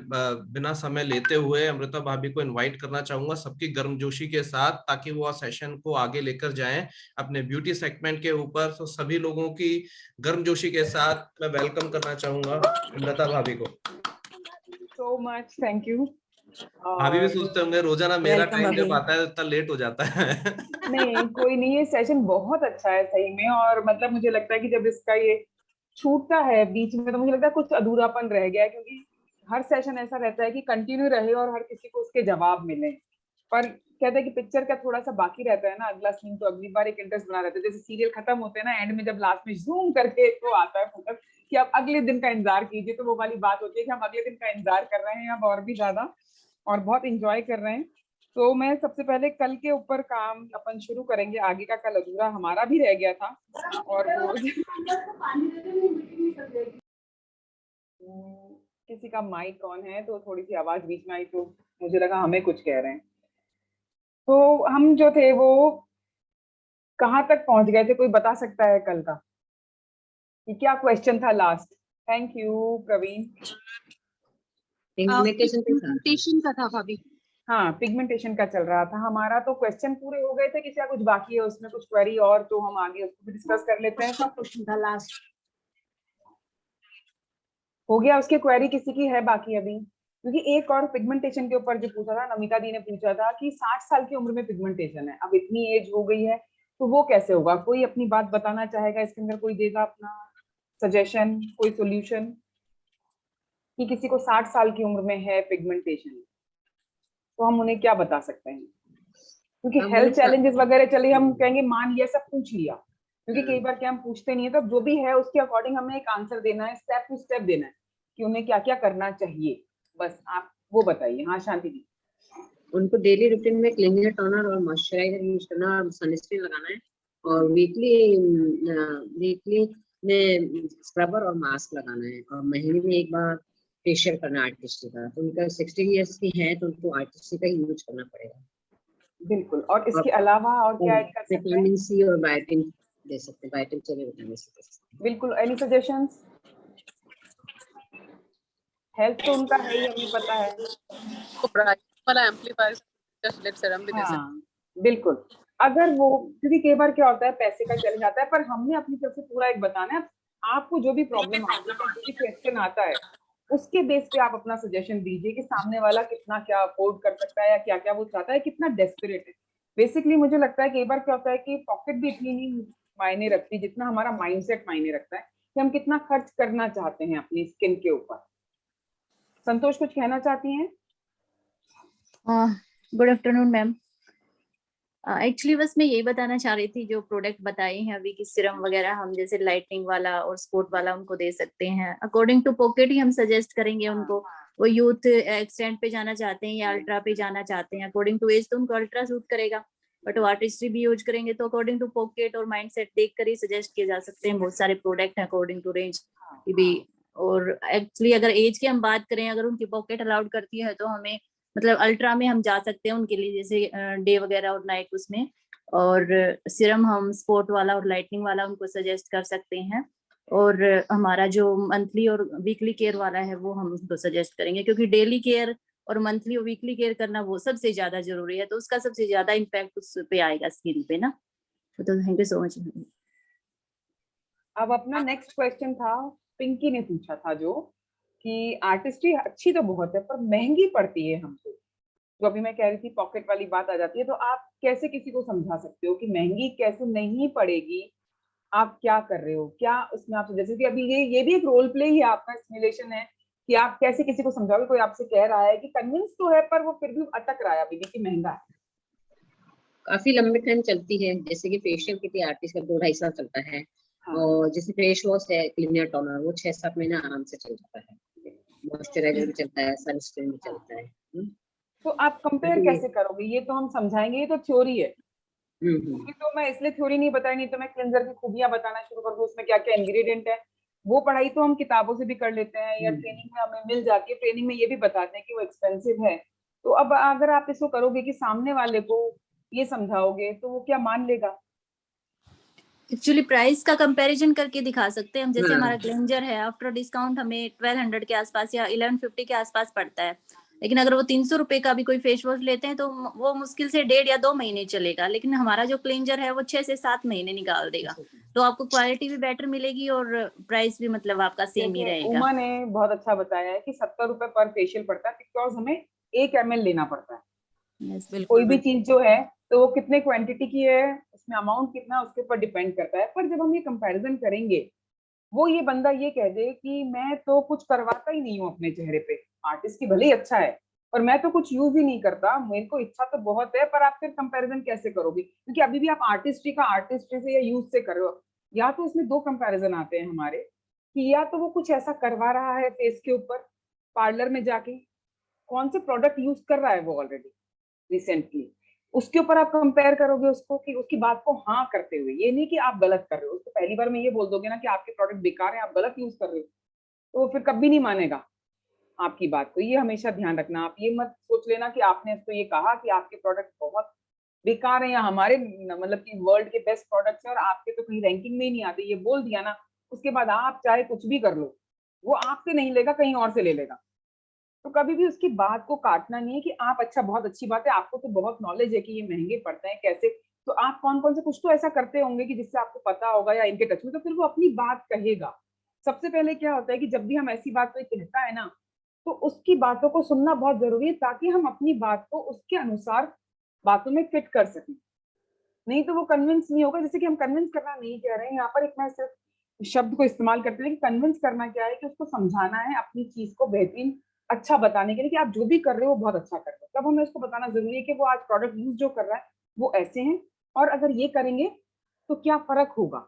बिना समय लेते हुए अमृता भाभी को इनवाइट करना चाहूंगा सबकी गर्मजोशी के साथ, ताकि वो सेशन को आगे लेकर जाएं अपने ब्यूटी सेगमेंट के ऊपर। तो सभी लोगों की गर्मजोशी के साथ मैं वेलकम करना चाहूंगा अमृता भाभी को। So much, thank you. भाभी भी सोचते होंगे रोजाना मेरा Welcome, टाइम जब भाभी। आता है इतना लेट हो जाता है। नहीं, कोई नहीं, ये सेशन बहुत अच्छा है सही में। और मतलब मुझे लगता है कि जब इसका ये छूटता है बीच में तो मुझे लगता है कुछ अधूरापन रह गया है, क्योंकि हर सेशन ऐसा रहता है कि कंटिन्यू रहे और हर किसी को उसके जवाब मिले। पर कहते हैं कि पिक्चर का थोड़ा सा बाकी रहता है ना, अगला सीन तो अगली बार एक इंटरेस्ट बना रहता है। जैसे सीरियल खत्म होते हैं ना, एंड में जब लास्ट में जूम करके तो आता है फोकस कि अब अगले दिन का इंतजार कीजिए, तो वो वाली बात होती है कि हम अगले दिन का इंतजार कर रहे हैं अब और भी ज्यादा, और बहुत इंजॉय कर रहे हैं। तो मैं सबसे पहले कल के ऊपर काम अपन शुरू करेंगे, आगे का कल अधूरा हमारा भी रह गया था। और वो किसी का माइक ऑन है तो थोड़ी सी आवाज बीच में आई, तो मुझे लगा हमें कुछ कह रहे हैं। तो हम जो थे वो कहाँ तक पहुंच गए थे, कोई बता सकता है कल का कि क्या क्वेश्चन था last? Thank you Praveen. Pigmentation का था भाभी। हाँ, पिगमेंटेशन का चल रहा था हमारा। तो क्वेश्चन पूरे हो गए थे कि क्या कुछ बाकी है उसमें, कुछ क्वेरी और, तो हम आगे उसको भी डिस्कस कर लेते हैं। क्वेश्चन था लास्ट। हो गया उसकी क्वेरी? किसी की है बाकी अभी? क्योंकि एक और पिगमेंटेशन के ऊपर जो पूछा था, नमिता दी ने पूछा था कि 60 साल की उम्र में पिगमेंटेशन है, अब इतनी एज हो गई है तो वो कैसे होगा? कोई अपनी बात बताना चाहेगा इसके अंदर? कोई देगा अपना सजेशन, कोई सोल्यूशन कि किसी को 60 साल की उम्र में है पिगमेंटेशन, तो हम उन्हें क्या बता सकते हैं? क्योंकि हेल्थ चैलेंजेस वगैरह चलिए हम कहेंगे मान लिया, सब पूछ लिया, क्योंकि कई बार क्या हम पूछते नहीं है, तो जो भी है उसके अकॉर्डिंग हमें एक आंसर देना है, स्टेप टू स्टेप देना है कि उन्हें क्या क्या करना चाहिए। बस आप वो बताइए। हाँ शांति जी। उनको डेली रूटीन में क्लीनर, टोनर और मॉइस्चराइजर यूज करना और सनस्क्रीन लगाना है, और वीकली में स्क्रबर और मास्क लगाना है, और महीने में एक बार फेशियल करना आर्टिस्ट का। तो उनका 60 इयर्स की है तो उनको आर्टिस्ट का यूज करना पड़ेगा। बिल्कुल। और इसके अलावा और क्या ऐड कर सकते हैं? विटामिन सी और बायोटिन दे सकते हैं, बायोटिन चाहिए, विटामिन सी दे सकते हैं। बिल्कुल। Any suggestions? हेल्थ तो उनका है ही, हमें पता है। वाला एम्पलीफायर जस्ट लिप सीरम भी दे सकते हैं। हाँ बिल्कुल। अगर वो, क्योंकि कई बार क्या होता है पैसे का चैलेंज आता है, पर हमने अपनी तरफ से पूरा एक बताना है। आपको जो भी प्रॉब्लम आती है, जो भी क्वेश्चन आता है, उसके बेस पे आप अपना सजेशन दीजिए कि सामने वाला कितना क्या अफोर्ड कर सकता है या क्या क्या वो चाहता है, कितना डेस्परेट है। बेसिकली मुझे लगता है कई बार क्या होता है कि पॉकेट भी इतनी नहीं मायने रखती जितना हमारा माइंडसेट मायने रखता है कि हम कितना खर्च करना चाहते हैं अपनी स्किन के ऊपर। संतोष कुछ कहना चाहती हैं? Good afternoon ma'am. एक्चुअली बस मैं यही बताना चाह रही थी, जो प्रोडक्ट बताए हैं अभी की सिरम वगैरह, हम जैसे लाइटनिंग वाला और स्पोर्ट वाला उनको दे सकते हैं। अकॉर्डिंग टू पॉकेट ही हम सजेस्ट करेंगे उनको। वो यूथ एक्सटेंड पे जाना चाहते हैं या अल्ट्रा पे जाना चाहते हैं, अकॉर्डिंग टू एज तो उनको अल्ट्रा सूट करेगा। बट वो आर्टिस्ट्री भी यूज करेंगे तो अकॉर्डिंग टू पॉकेट और माइंडसेट देख कर ही सजेस्ट किए जा सकते हैं। बहुत सारे प्रोडक्ट हैं अकॉर्डिंग टू रेंज भी। और एक्चुअली अगर एज की हम बात करें, अगर उनकी पॉकेट अलाउड करती है तो हमें मतलब अल्ट्रा में हम जा सकते हैं उनके लिए, जैसे डे वगैरह और नाइट उसमें। और सिरम हम स्पोर्ट वाला और लाइटनिंग वाला उनको सजेस्ट कर सकते हैं। और हमारा जो मंथली और वीकली केयर वाला है वो हम उनको सजेस्ट करेंगे, क्योंकि डेली केयर और मंथली और वीकली केयर करना वो सबसे ज्यादा जरूरी है, तो उसका सबसे ज्यादा इम्पैक्ट उस पे आएगा स्किन पे ना। तो थैंक यू सो मच। अब अपना नेक्स्ट क्वेश्चन था, पिंकी ने पूछा था जो कि आर्टिस्ट्री अच्छी तो बहुत है पर महंगी पड़ती है हमको। तो अभी मैं कह रही थी पॉकेट वाली बात आ जाती है, तो आप कैसे किसी को समझा सकते हो कि महंगी कैसे नहीं पड़ेगी? आप क्या कर रहे हो, क्या उसमें आप जैसे कि अभी ये भी एक रोल प्ले ही है आपका, सिमुलेशन है कि आप कैसे किसी को समझाओगे? कोई आपसे कह रहा है कि कन्विंस तो है पर वो फिर भी अटक रहा है अभी भी कि महंगा है। काफी लंबे टाइम चलती है, जैसे कि फेशियल किसी आर्टिस्ट का 2-2.5 साल चलता है। हाँ। और जैसे फेस वॉश है, क्लीनर, टोनर, वो 6-7 महीने आराम से चल जाता है। मॉइस्चराइजर भी चलता है, सनस्क्रीन भी चलता है। तो आप कंपेयर कैसे करोगे? ये तो हम समझाएंगे, ये तो थ्योरी है। तो मैं इसलिए थ्योरी नहीं बताई, नहीं तो मैं क्लिंजर की खूबियां बताना शुरू कर दूं, उसमें क्या क्या इंग्रेडिएंट है। वो पढ़ाई तो हम किताबों से भी कर लेते हैं या ट्रेनिंग में हमें मिल जाती है। ट्रेनिंग में ये भी बताते हैं कि वो एक्सपेंसिव है। तो अब अगर आप इसको करोगे कि सामने वाले को ये समझाओगे तो वो क्या मान लेगा? एक्चुअली प्राइस का कंपैरिजन करके दिखा सकते हैं हम। जैसे हमारा हम्म। क्लेंजर है, आफ्टर डिस्काउंट हमें 1200 के आसपास या 1150 के आसपास पड़ता है। लेकिन अगर वो 300 रुपए का भी कोई फेस वॉश लेते हैं तो वो मुश्किल से 1.5 या 2 महीने चलेगा। लेकिन हमारा जो क्लेंजर है वो 6 से 7 महीने निकाल देगा। तो आपको क्वालिटी भी बेटर मिलेगी और प्राइस भी मतलब आपका सेम ही जैसे रहेगा। उमा ने बहुत अच्छा बताया है कि 70 रुपए पर फेशियल पड़ता है, बिकॉज हमें 1 ml लेना पड़ता है। Yes, कोई बिल्कुल भी चीज जो है तो वो कितने क्वांटिटी की है, उसमें अमाउंट कितना है, उसके ऊपर डिपेंड करता है। पर जब हम ये कंपैरिजन करेंगे, वो ये बंदा ये कह दे कि मैं तो कुछ करवाता ही नहीं हूँ अपने चेहरे पे, आर्टिस्ट की भले ही अच्छा है और मैं तो कुछ यूज ही नहीं करता, मेरे को इच्छा तो बहुत है, पर आप फिर कंपैरिजन कैसे करोगे? क्योंकि अभी भी आप आर्टिस्ट्री का आर्टिस्ट्री से या यूज से कर रहे हो। या तो इसमें 2 कंपैरिजन आते हैं हमारे कि या तो वो कुछ ऐसा करवा रहा है फेस के ऊपर पार्लर में जाके, कौन से प्रोडक्ट यूज कर रहा है वो ऑलरेडी रिसेंटली, उसके ऊपर आप कंपेयर करोगे उसको कि उसकी बात को हाँ करते हुए। ये नहीं कि आप गलत कर रहे हो, उसको पहली बार में ये बोल दोगे ना कि आपके प्रोडक्ट बेकार है, आप गलत यूज कर रहे हो, तो वो फिर कभी नहीं मानेगा आपकी बात को। ये हमेशा ध्यान रखना, आप ये मत सोच लेना कि आपने इसको ये कहा कि आपके प्रोडक्ट बहुत बेकार है या हमारे मतलब कि वर्ल्ड के बेस्ट प्रोडक्ट्स हैं और आपके तो कहीं रैंकिंग में ही नहीं आते, ये बोल दिया ना, उसके बाद आप चाहे कुछ भी कर लो, वो आपसे नहीं लेगा, कहीं और से ले लेगा। तो कभी भी उसकी बात को काटना नहीं है कि आप अच्छा, बहुत अच्छी बात है, आपको तो बहुत नॉलेज है कि ये महंगे पड़ते हैं कैसे, तो आप कौन कौन से कुछ तो ऐसा करते होंगे कि जिससे आपको पता होगा या इनके टच में, तो फिर वो अपनी बात कहेगा। सबसे पहले क्या होता है कि जब भी हम ऐसी बात कोई कहता है ना, तो उसकी बातों को सुनना बहुत जरूरी है ताकि हम अपनी बात को उसके अनुसार बातों में फिट कर सकें। नहीं तो वो कन्विंस नहीं होगा। जैसे कि हम कन्विंस करना नहीं कह रहे हैं यहाँ पर, एक मैं सिर्फ शब्द को इस्तेमाल करते हैं कि कन्विंस करना क्या है कि उसको समझाना है अपनी चीज को बेहतरीन अच्छा बताने के लिए कि आप जो भी कर रहे हो वो बहुत अच्छा कर रहे हो। तब हमें उसको बताना जरूरी है कि वो आज प्रोडक्ट यूज जो कर रहा है वो ऐसे हैं और अगर ये करेंगे तो क्या फर्क होगा,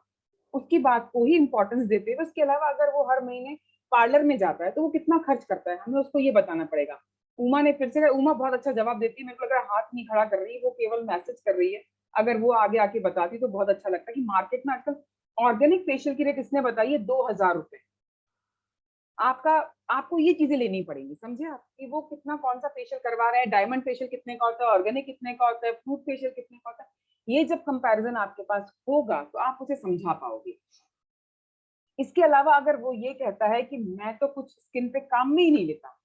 उसकी बात को ही इंपॉर्टेंस देते हुए। उसके अलावा अगर वो हर महीने पार्लर में जाता है तो वो कितना खर्च करता है, हमें उसको ये बताना पड़ेगा। उमा ने फिर से, उमा बहुत अच्छा जवाब देती है, मेरे को लग रहा है हाथ नहीं खड़ा कर रही है, वो केवल मैसेज कर रही है। अगर वो आगे आके बताती तो बहुत अच्छा लगता है कि मार्केट में आजकल ऑर्गेनिक फेशियल की रेट इसने बताई है 2000 रुपए। आपका आपको ये चीजें लेनी पड़ेंगी, समझे आप, कि वो कितना कौन सा फेशियल करवा रहे हैं, डायमंड फेशियल कितने का होता है, ऑर्गेनिक कितने का होता है, फ्रूट फेशियल कितने का होता है। ये जब कंपैरिजन आपके पास होगा तो आप उसे समझा पाओगे। इसके अलावा अगर वो ये कहता है कि मैं तो कुछ स्किन पे काम में ही नहीं लेता,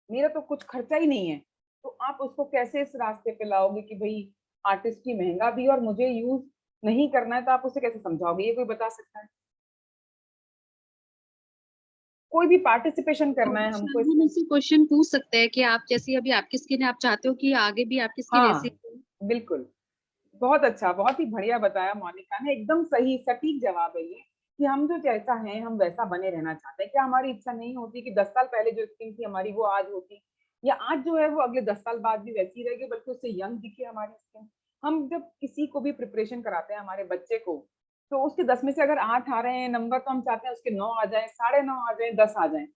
मेरा तो कुछ खर्चा ही नहीं है, तो आप उसको कैसे इस रास्ते पे लाओगे कि भाई आर्टिस्ट ही महंगा भी और मुझे यूज नहीं करना है, तो आप उसे कैसे समझाओगे? ये कोई बता सकता है? कोई भी पार्टिसिपेशन करना है हमको हम इसमें। इससे क्वेश्चन पूछ सकते हैं कि आप जैसी अभी आपकी स्किन है, आप चाहते हो कि आगे भी आपकी स्किन हाँ, ऐसी हो? बिल्कुल। बहुत अच्छा, बहुत ही बढ़िया बताया मोनिका ने, एकदम सही सटीक जवाब है ये कि हम जो जैसा हैं हम वैसा बने रहना चाहते हैं। क्या हमारी इच्छा नहीं होती कि 10 साल पहले जो स्किन थी हमारी वो आज होती, या आज जो है वो अगले 10 साल बाद भी वैसी रहेगी, बल्कि उससे यंग दिखे हमारी स्किन। हम जब किसी को भी प्रिपरेशन कराते हैं हमारे बच्चे को, तो उसके 10 में से अगर 8 आ रहे हैं नंबर, तो हम चाहते हैं उसके 9 आ जाए, 9.5 आ जाए, 10 आ जाए,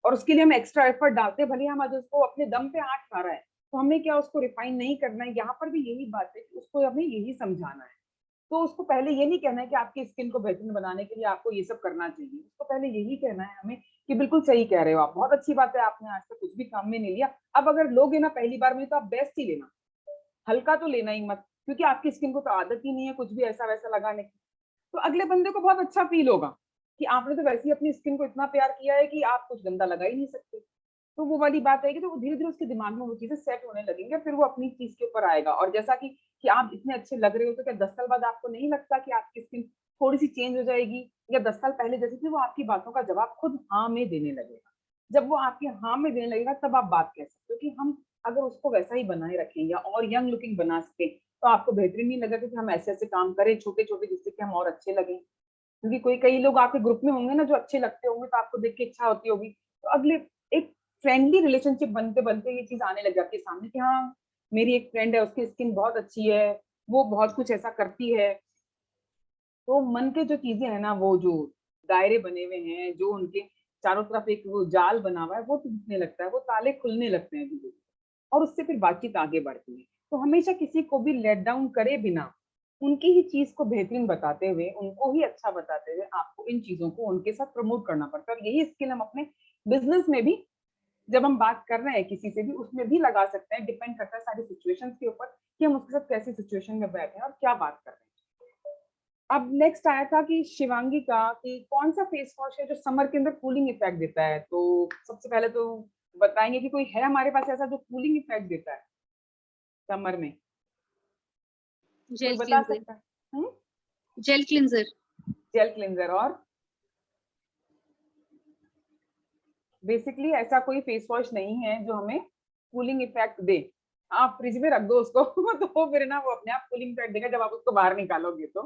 और उसके लिए हम एक्स्ट्रा एफर्ट डालते हैं। भले हम आज उसको अपने दम पे 8 खा रहा है, तो हमें क्या उसको रिफाइन नहीं करना है। यहाँ पर भी यही बात है कि उसको हमें यही समझाना है। तो उसको पहले ये नहीं कहना है कि आपकी स्किन को बेहतरीन बनाने के लिए आपको ये सब करना चाहिए, उसको पहले यही कहना है हमें कि बिल्कुल सही कह रहे हो आप, बहुत अच्छी बात है, आपने आज तक कुछ भी काम में नहीं लिया, अब अगर लोगे ना पहली बार में तो आप बेस्ट ही लेना, हल्का तो लेना ही मत, क्योंकि आपकी स्किन को तो आदत ही नहीं है कुछ भी ऐसा वैसा लगाने की। तो अगले बंदे को बहुत अच्छा फील होगा कि आपने तो वैसे ही अपनी स्किन को इतना प्यार किया है कि आप कुछ गंदा लगा ही नहीं सकते। तो वो वाली बात है कि तो धीरे धीरे उसके दिमाग में वो चीजें सेट होने लगेंगे, फिर वो अपनी चीज के ऊपर आएगा। और जैसा कि आप इतने अच्छे लग रहे हो, तो क्या 10 साल बाद आपको नहीं लगता कि आपकी स्किन थोड़ी सी चेंज हो जाएगी, या 10 साल पहले जैसे थी, वो आपकी बातों का जवाब खुद हाँ में देने लगेगा। जब वो आपके हाँ में देने लगेगा तब आप बात कह सकते हो कि हम अगर उसको वैसा ही बनाए रखें या और यंग लुकिंग बना सके, तो आपको बेहतरीन नहीं लगेगा कि हम ऐसे ऐसे काम करें छोटे छोटे जिससे कि हम और अच्छे लगे। क्योंकि कोई कई लोग आपके ग्रुप में होंगे ना जो अच्छे लगते होंगे, तो आपको देख के इच्छा होती होगी, तो अगले एक फ्रेंडली रिलेशनशिप बनते बनते ये चीज आने लग जाती है सामने कि हाँ मेरी एक फ्रेंड है, उसकी स्किन बहुत अच्छी है, वो बहुत कुछ ऐसा करती है। तो मन के जो चीजें है ना, वो जो दायरे बने हुए हैं, जो उनके चारों तरफ एक वो जाल बना हुआ है, वो टूटने लगता है, वो ताले खुलने लगते हैं धीरे, और उससे फिर बातचीत आगे बढ़ती है। तो हमेशा किसी को भी लेट डाउन करे बिना, उनकी ही चीज को बेहतरीन बताते हुए, उनको ही अच्छा बताते हुए, आपको इन चीजों को उनके साथ प्रमोट करना पड़ता है। और यही स्किल हम अपने बिजनेस में भी, जब हम बात कर रहे हैं किसी से भी, उसमें भी लगा सकते हैं। डिपेंड करता है सारी सिचुएशंस के ऊपर कि हम उसके साथ कैसी सिचुएशन में बैठे हैं और क्या बात कर रहे हैं। अब नेक्स्ट आया था कि शिवांगी का कि कौन सा फेस वॉश है जो समर के अंदर कूलिंग इफेक्ट देता है। तो सबसे पहले तो बताएंगे कि कोई है हमारे पास ऐसा जो कूलिंग इफेक्ट देता है समर में, कोई जेल बता क्लींजर। सकता है? Gel cleanser. Gel cleanser. और बेसिकली ऐसा कोई फेस वॉश नहीं है जो हमें कूलिंग इफेक्ट दे। आप फ्रिज में रख दो उसको तो फिर ना वो अपने आप कूलिंग इफेक्ट देगा जब आप उसको बाहर निकालोगे। तो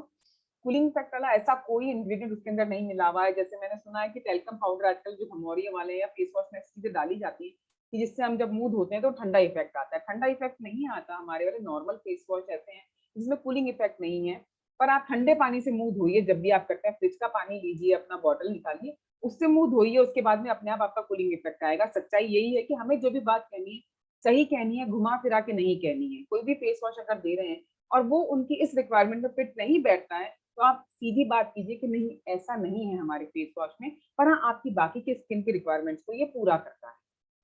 कूलिंग इफेक्ट वाला ऐसा कोई इंग्रेडिएंट उसके अंदर नहीं मिला हुआ है। जैसे मैंने सुना है कि टेल्कम पाउडर आजकल जो घमौरिया वाले या फेस वॉश में ऐसी चीजें डाली जाती है कि जिससे हम जब मुंह धोते हैं तो ठंडा इफेक्ट आता है। ठंडा इफेक्ट नहीं आता। हमारे वाले नॉर्मल फेस वॉश ऐसे हैं जिसमें कूलिंग इफेक्ट नहीं है। पर आप ठंडे पानी से मुंह धोइए जब भी आप करते हैं। फ्रिज का पानी लीजिए, अपना बॉटल निकालिए, उससे मुंह धोइए, उसके बाद में अपने आप आपका कूलिंग इफेक्ट आएगा। सच्चाई यही है कि हमें जो भी बात कहनी है सही कहनी है, घुमा फिरा के नहीं कहनी है। कोई भी फेस वॉश अगर दे रहे हैं और वो उनकी इस रिक्वायरमेंट में फिट नहीं बैठता है तो आप सीधी बात कीजिए कि नहीं, ऐसा नहीं है हमारे फेस वॉश में, पर हाँ आपकी बाकी के स्किन की रिक्वायरमेंट्स को ये पूरा करता है,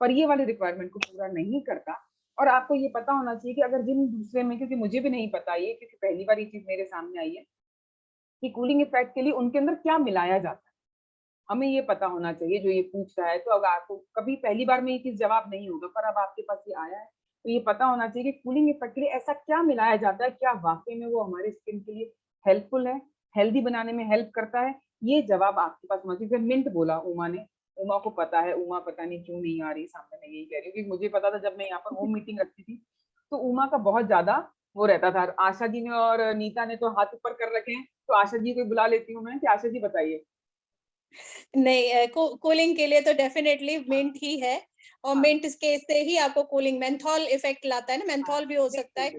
पर ये वाली रिक्वायरमेंट को पूरा नहीं करता। और आपको ये पता होना चाहिए कि अगर जिन दूसरे में, क्योंकि मुझे भी नहीं पता ये, क्योंकि पहली बार ये चीज मेरे सामने आई है कि कूलिंग इफेक्ट के लिए उनके अंदर क्या मिलाया जाता है, हमें ये पता होना चाहिए जो ये पूछ रहा है। तो अगर आपको कभी पहली बार में ये चीज जवाब नहीं होगा, पर अब आपके पास ये आया है तो ये पता होना चाहिए कि कूलिंग इफेक्ट के लिए ऐसा क्या मिलाया जाता है, क्या वाकई में वो हमारे स्किन के लिए हेल्पफुल है, हेल्दी बनाने में हेल्प करता है। ये जवाब आपके पास होना चाहिए। मिंट बोला उमा ने, उमा को पता है। उमा पता नहीं क्यों नहीं आ रही सामने, मैं यही कह रही हूँ कि मुझे पता था जब मैं यहाँ पर होम मीटिंग रखती थी तो उमा का बहुत ज्यादा वो रहता था। आशा जी ने और नीता ने तो हाथ ऊपर कर रखे हैं, तो आशा जी को बुला लेती हूँ मैं कि आशा जी बताइए। नहीं, कूलिंग के लिए तो डेफिनेटली मिंट ही है। और हाँ। मिंट के से ही आपको कूलिंग, मेंथॉल इफेक्ट लाता है ना, मेंथॉल भी हो सकता है,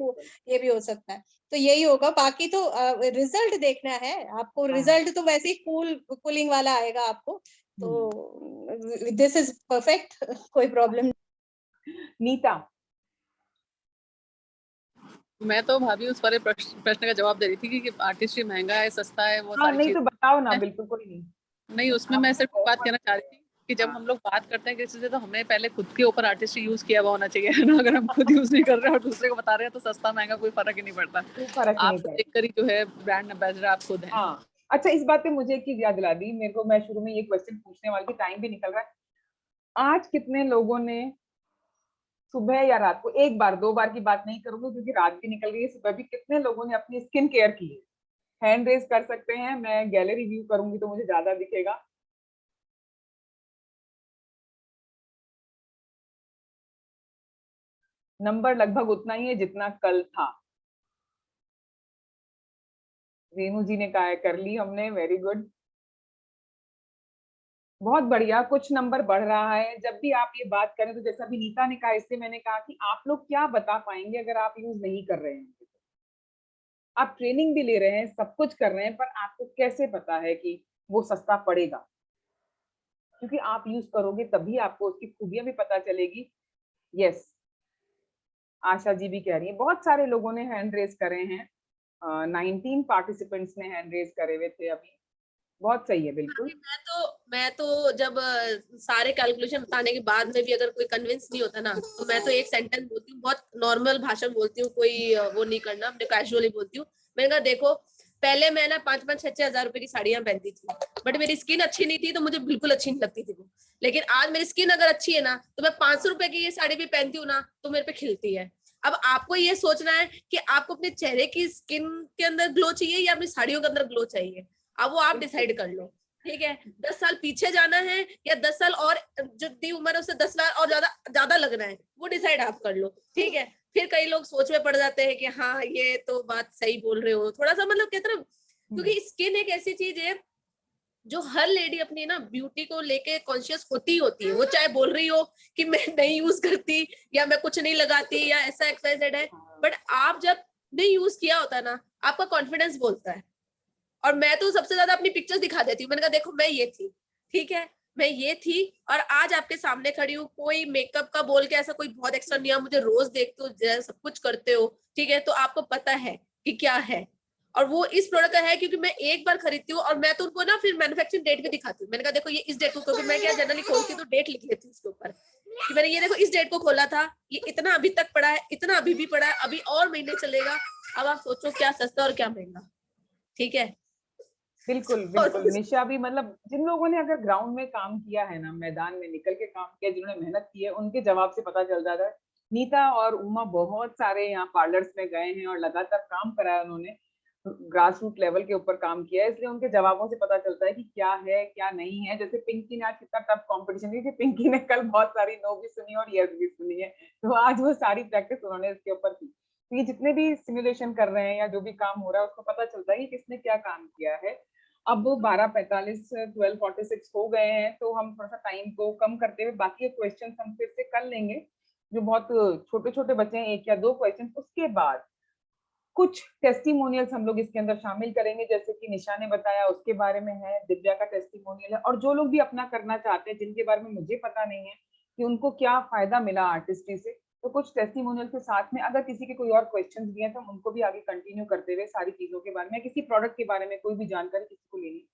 ये भी हो सकता है। तो यही होगा। बाकी तो रिजल्ट देखना है आपको। रिजल्ट तो वैसे ही कूलिंग वाला आएगा आपको। तो दिस इज परफेक्ट, कोई प्रॉब्लम। नीता। मैं तो भाभी उस वाले प्रश्न का जवाब दे रही थी कि आर्टिस्ट्री महंगा है सस्ता है, वो हाँ सारी नहीं चीज तो बताओ ना, बिल्कुल कोई नहीं। नहीं। उसमें मैं सिर्फ बात कहना चाह रही थी कि जब हम लोग बात करते हैं किसी से तो हमें पहले खुद के ऊपर आर्टिस्ट्री यूज किया हुआ होना चाहिए, है ना। अगर हम खुद यूज नहीं कर रहे हैं और दूसरे को बता रहे हैं तो सस्ता महंगा कोई फर्क ही नहीं पड़ता। कोई फर्क नहीं आपको पड़ता। देखकर ही जो है ब्रांड एम्बेसडर आप खुद हैं। हाँ अच्छा, इस बात पे मुझे एक चीज याद दिला दी मेरे को। मैं शुरू में ये क्वेश्चन पूछने वाली थी, टाइम भी निकल रहा है। आज कितने लोगों ने सुबह या रात को, एक बार दो बार की बात नहीं करूंगी क्योंकि रात भी निकल गई है, सुबह भी कितने लोगों ने अपनी स्किन केयर की है? हैंड रेज कर सकते हैं, मैं गैलरी व्यू करूंगी तो मुझे ज्यादा दिखेगा। नंबर लगभग उतना ही है जितना कल था। रेनू जी ने कहा है कर ली हमने, वेरी गुड, बहुत बढ़िया। कुछ नंबर बढ़ रहा है। जब भी आप ये बात करें तो जैसा भी नीता ने कहा, इसलिए मैंने कहा कि आप लोग क्या बता पाएंगे अगर आप यूज नहीं कर रहे हैं। आप ट्रेनिंग भी ले रहे हैं, सब कुछ कर रहे हैं, पर आपको कैसे पता है कि वो सस्ता पड़ेगा? क्योंकि आप यूज करोगे तभी आपको उसकी खूबियां भी पता चलेगी। यस, आशा जी भी कह रही है। बहुत सारे लोगों ने हैंड रेज करे हैं। 19 पार्टिसिपेंट्स ने हैंड रेज करे हुए थे अभी। बहुत सही है, बिल्कुल। मैं तो जब सारे कैलकुलेशन बताने के बाद में भी अगर कोई कन्विंस नहीं होता ना, तो मैं तो एक सेंटेंस बोलती हूँ, बहुत नॉर्मल भाषा में बोलती हूँ, कोई वो नहीं करना, मैं कैजुअली बोलती हूँ। मैंने कहा देखो, पहले मैं ना 5-5, 6-6 हजार रुपए की साड़ियां पहनती थी, बट मेरी स्किन अच्छी नहीं थी तो मुझे बिल्कुल अच्छी नहीं लगती थी वो। लेकिन आज मेरी स्किन अगर अच्छी है ना, तो मैं 500 रुपए की ये साड़ी भी पहनती हूँ ना तो मेरे पे खिलती है। अब आपको ये सोचना है कि आपको अपने चेहरे की स्किन के अंदर ग्लो चाहिए या अपनी साड़ियों के अंदर ग्लो चाहिए। अब वो आप डिसाइड कर लो, ठीक है। 10 साल पीछे जाना है या 10 साल और जितनी उम्र है उससे 10 साल और ज्यादा लगना है, वो डिसाइड आप कर लो, ठीक है। फिर कई लोग सोच में पड़ जाते हैं कि हाँ ये तो बात सही बोल रहे हो, थोड़ा सा मतलब कहते ना, क्योंकि स्किन एक ऐसी चीज है जो हर लेडी अपनी ना ब्यूटी को लेके कॉन्शियस होती है। वो चाहे बोल रही हो कि मैं नहीं यूज करती या मैं कुछ नहीं लगाती या ऐसा XYZ है, बट आप जब नहीं यूज किया होता ना, आपका कॉन्फिडेंस बोलता है। और मैं तो सबसे ज्यादा अपनी पिक्चर्स दिखा देती हूँ। मैंने कहा देखो मैं ये थी, ठीक है, मैं ये थी और आज आपके सामने खड़ी हूँ। कोई मेकअप का बोल के ऐसा कोई बहुत एक्स्ट्रा नहीं है, मुझे रोज देखते हो, सब कुछ करते हो, ठीक है, तो आपको पता है कि क्या है। और वो इस प्रोडक्ट का है क्योंकि मैं एक बार खरीदती हूँ और मैं तो उनको ना फिर मैन्युफैक्चरिंग डेट भी दिखाती हूँ। मैंने कहा देखो ये इस डेट को, क्योंकि मैं क्या जनरली खोलती हूँ तो डेट लिख लेती हूँ उसके ऊपर कि मैंने ये देखो इस डेट को खोला था, ये इतना अभी तक पड़ा है, इतना अभी भी पड़ा है, अभी और महीने चलेगा। अब आप सोचो क्या सस्ता और क्या महंगा, ठीक है। बिल्कुल बिल्कुल निशा भी, मतलब जिन लोगों ने अगर ग्राउंड में काम किया है ना, मैदान में निकल के काम किया, जिन्होंने मेहनत की है, उनके जवाब से पता चल जाता है। नीता और उमा बहुत सारे यहाँ पार्लर्स में गए हैं और लगातार काम कराया उन्होंने, ग्रास रूट लेवल के ऊपर काम किया है, इसलिए उनके जवाबों से पता चलता है कि क्या है क्या नहीं है। जैसे पिंकी ने आज कितना टफ कंपटीशन की, पिंकी ने कल बहुत सारी नो भी सुनी और यस भी सुनी है, तो आज वो सारी प्रैक्टिस उन्होंने इसके ऊपर की। तो ये जितने भी सिमुलेशन कर रहे हैं या जो भी काम हो रहा है, उसको पता चलता है कि किसने क्या काम किया है। अब 12:45 12:46 हो गए हैं, तो हम थोड़ा सा टाइम को कम करते हुए बाकी क्वेश्चन हम फिर से कर लेंगे, जो बहुत छोटे छोटे बच्चे हैं, 1 या 2 क्वेश्चन। उसके बाद कुछ टेस्टिमोनियल्स हम लोग इसके अंदर शामिल करेंगे, जैसे कि निशा ने बताया उसके बारे में है, दिव्या का टेस्टिमोनियल है, और जो लोग भी अपना करना चाहते हैं, जिनके बारे में मुझे पता नहीं है कि उनको क्या फायदा मिला आर्टिस्ट्री से, तो कुछ टेस्टिमोनियल के साथ में अगर किसी के कोई और क्वेश्चंस भी हैं तो हम उनको भी आगे कंटिन्यू करते हुए सारी चीजों के बारे में, किसी प्रोडक्ट के बारे में कोई भी जानकारी किसी को लेनी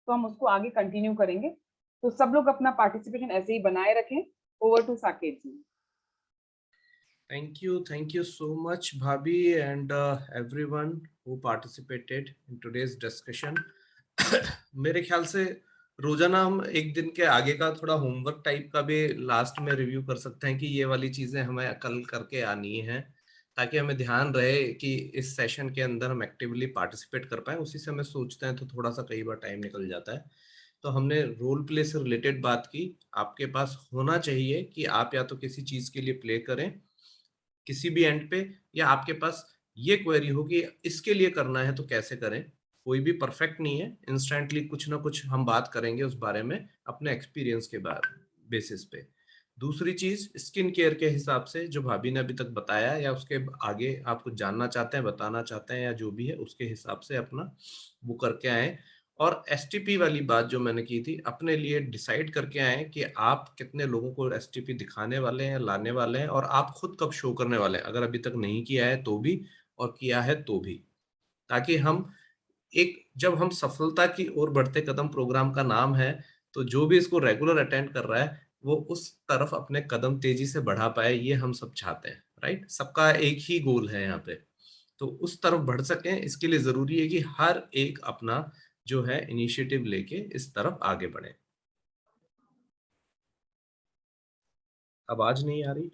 तो हम उसको आगे कंटिन्यू करेंगे। तो सब लोग अपना पार्टिसिपेशन ऐसे ही बनाए रखें। Over to Saket ji. Thank you so much, Bhabhi, and everyone who participated in today's discussion. मेरे ख्याल से रोजाना हम एक दिन के आगे का थोड़ा होमवर्क टाइप का भी लास्ट में रिव्यू कर सकते हैं कि ये वाली चीजें हमें कल करके आनी है, ताकि हमें ध्यान रहे कि इस सेशन के अंदर हम एक्टिवली पार्टिसिपेट कर पाए। उसी से हमें सोचते हैं तो थोड़ा सा कई बार टाइम निकल जाता है। तो हमने रोल प्ले से रिलेटेड बात की। आपके पास होना चाहिए कि आप या तो किसी चीज के लिए प्ले करें किसी भी एंड पे, या आपके पास ये क्वेरी हो कि इसके लिए करना है तो कैसे करें। कोई भी परफेक्ट नहीं है, इंस्टेंटली कुछ ना कुछ हम बात करेंगे उस बारे में अपने एक्सपीरियंस के बेसिस पे। दूसरी चीज, स्किन केयर के हिसाब से जो भाभी ने अभी तक बताया या उसके आगे आप कुछ जानना चाहते हैं, बताना चाहते हैं या जो भी है, उसके हिसाब से अपना वो करके आए। और एसटीपी वाली बात जो मैंने की थी, अपने लिए डिसाइड करके आए कि आप कितने लोगों को एसटीपी दिखाने वाले हैं, लाने वाले हैं, और आप खुद कब शो करने वाले हैं, अगर अभी तक नहीं किया है तो भी और किया है तो भी, ताकि हम जब हम सफलता की ओर बढ़ते कदम प्रोग्राम का नाम है, तो जो भी इसको रेगुलर अटेंड कर रहा है वो उस तरफ अपने कदम तेजी से बढ़ा पाए, ये हम सब चाहते हैं, राइट। सबका एक ही गोल है यहाँ पे, तो उस तरफ बढ़ सकें इसके लिए जरूरी है कि हर एक अपना जो है इनिशिएटिव लेके इस तरफ आगे बढ़े। आवाज नहीं आ रही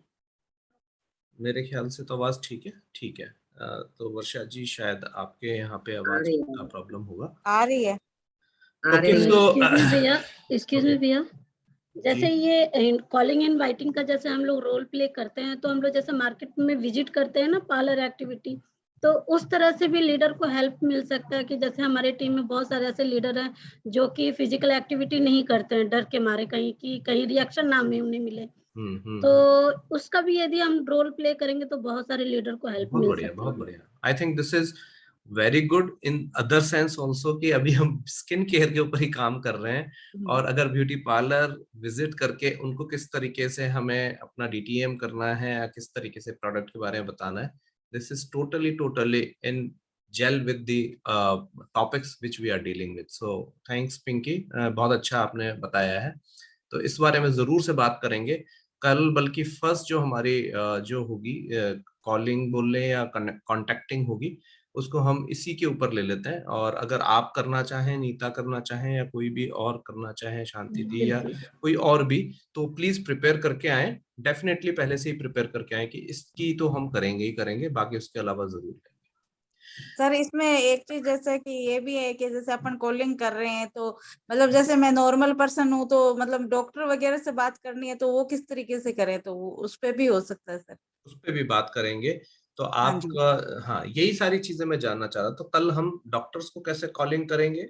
मेरे ख्याल से, तो आवाज ठीक है? ठीक है। तो वर्षा जी शायद आपके यहाँ पे आवाज का प्रॉब्लम होगा। आ रही है। ओके, सो एक्सक्यूज मी भैया, जैसे ये कॉलिंग एंड इनवाइटिंग का जैसे हम लोग रोल प्ले करते हैं, तो हम लोग जैसे मार्केट में विजिट करते हैं ना पार्लर एक्टिविटी, तो उस तरह से भी लीडर को हेल्प मिल सकता है कि जैसे हमारे टीम में बहुत सारे ऐसे लीडर हैं जो कि फिजिकल एक्टिविटी नहीं करते हैं, डर के मारे कहीं रिएक्शन ना में उन्हें मिले। तो उसका भी यदि हम रोल प्ले करेंगे तो बहुत सारे लीडर को हेल्प मिल सकती है। बहुत बढ़िया। I think this is very good in other sense also, कि अभी हम स्किन केयर के ऊपर ही काम कर रहे हैं, और अगर ब्यूटी पार्लर विजिट करके उनको किस तरीके से हमें अपना डीटीएम करना है या किस तरीके से प्रोडक्ट के बारे में बताना है, this is totally in gel with the topics which we are dealing with. So thanks Pinky, बहुत अच्छा आपने बताया है। तो इस बारे में जरूर से बात करेंगे कल, बल्कि फर्स्ट जो हमारी जो होगी कॉलिंग बोल लें या कॉन्टेक्टिंग होगी, उसको हम इसी के ऊपर ले लेते हैं। और अगर आप करना चाहें, नीता करना चाहें, या कोई भी और करना चाहे, शांति दी या कोई और भी, तो प्लीज प्रिपेयर करके आए। डेफिनेटली पहले से ही प्रिपेयर करके आए कि इसकी तो हम करेंगे ही करेंगे, बाकी उसके अलावा जरूर करेंगे। सर इसमें एक चीज जैसे कि ये भी है कि जैसे अपन कॉलिंग कर रहे हैं, तो मतलब जैसे मैं नॉर्मल पर्सन हूँ, तो मतलब डॉक्टर वगैरह से बात करनी है तो वो किस तरीके से करें, तो उस पे भी हो सकता है सर? उस पे भी बात करेंगे। तो आपका हाँ, यही सारी चीजें मैं जानना चाह रहा था। तो कल हम डॉक्टर्स को कैसे कॉलिंग करेंगे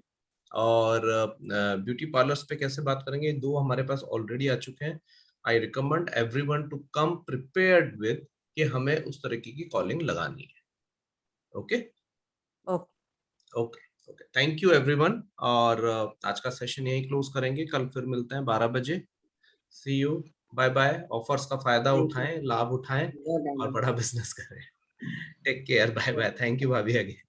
और ब्यूटी पार्लर्स पे कैसे बात करेंगे, 2 हमारे पास ऑलरेडी आ चुके हैं। I recommend everyone to come prepared with कि हमें उस तरीके की कॉलिंग लगानी है। Okay okay okay, thank you everyone. और आज का सेशन यही क्लोज करेंगे, कल फिर मिलते हैं 12 बजे। See you, bye bye. Offers का फायदा उठाएं, लाभ उठाएं और बड़ा बिजनेस करें। Take care, bye bye. Thank you भाभी अगेन।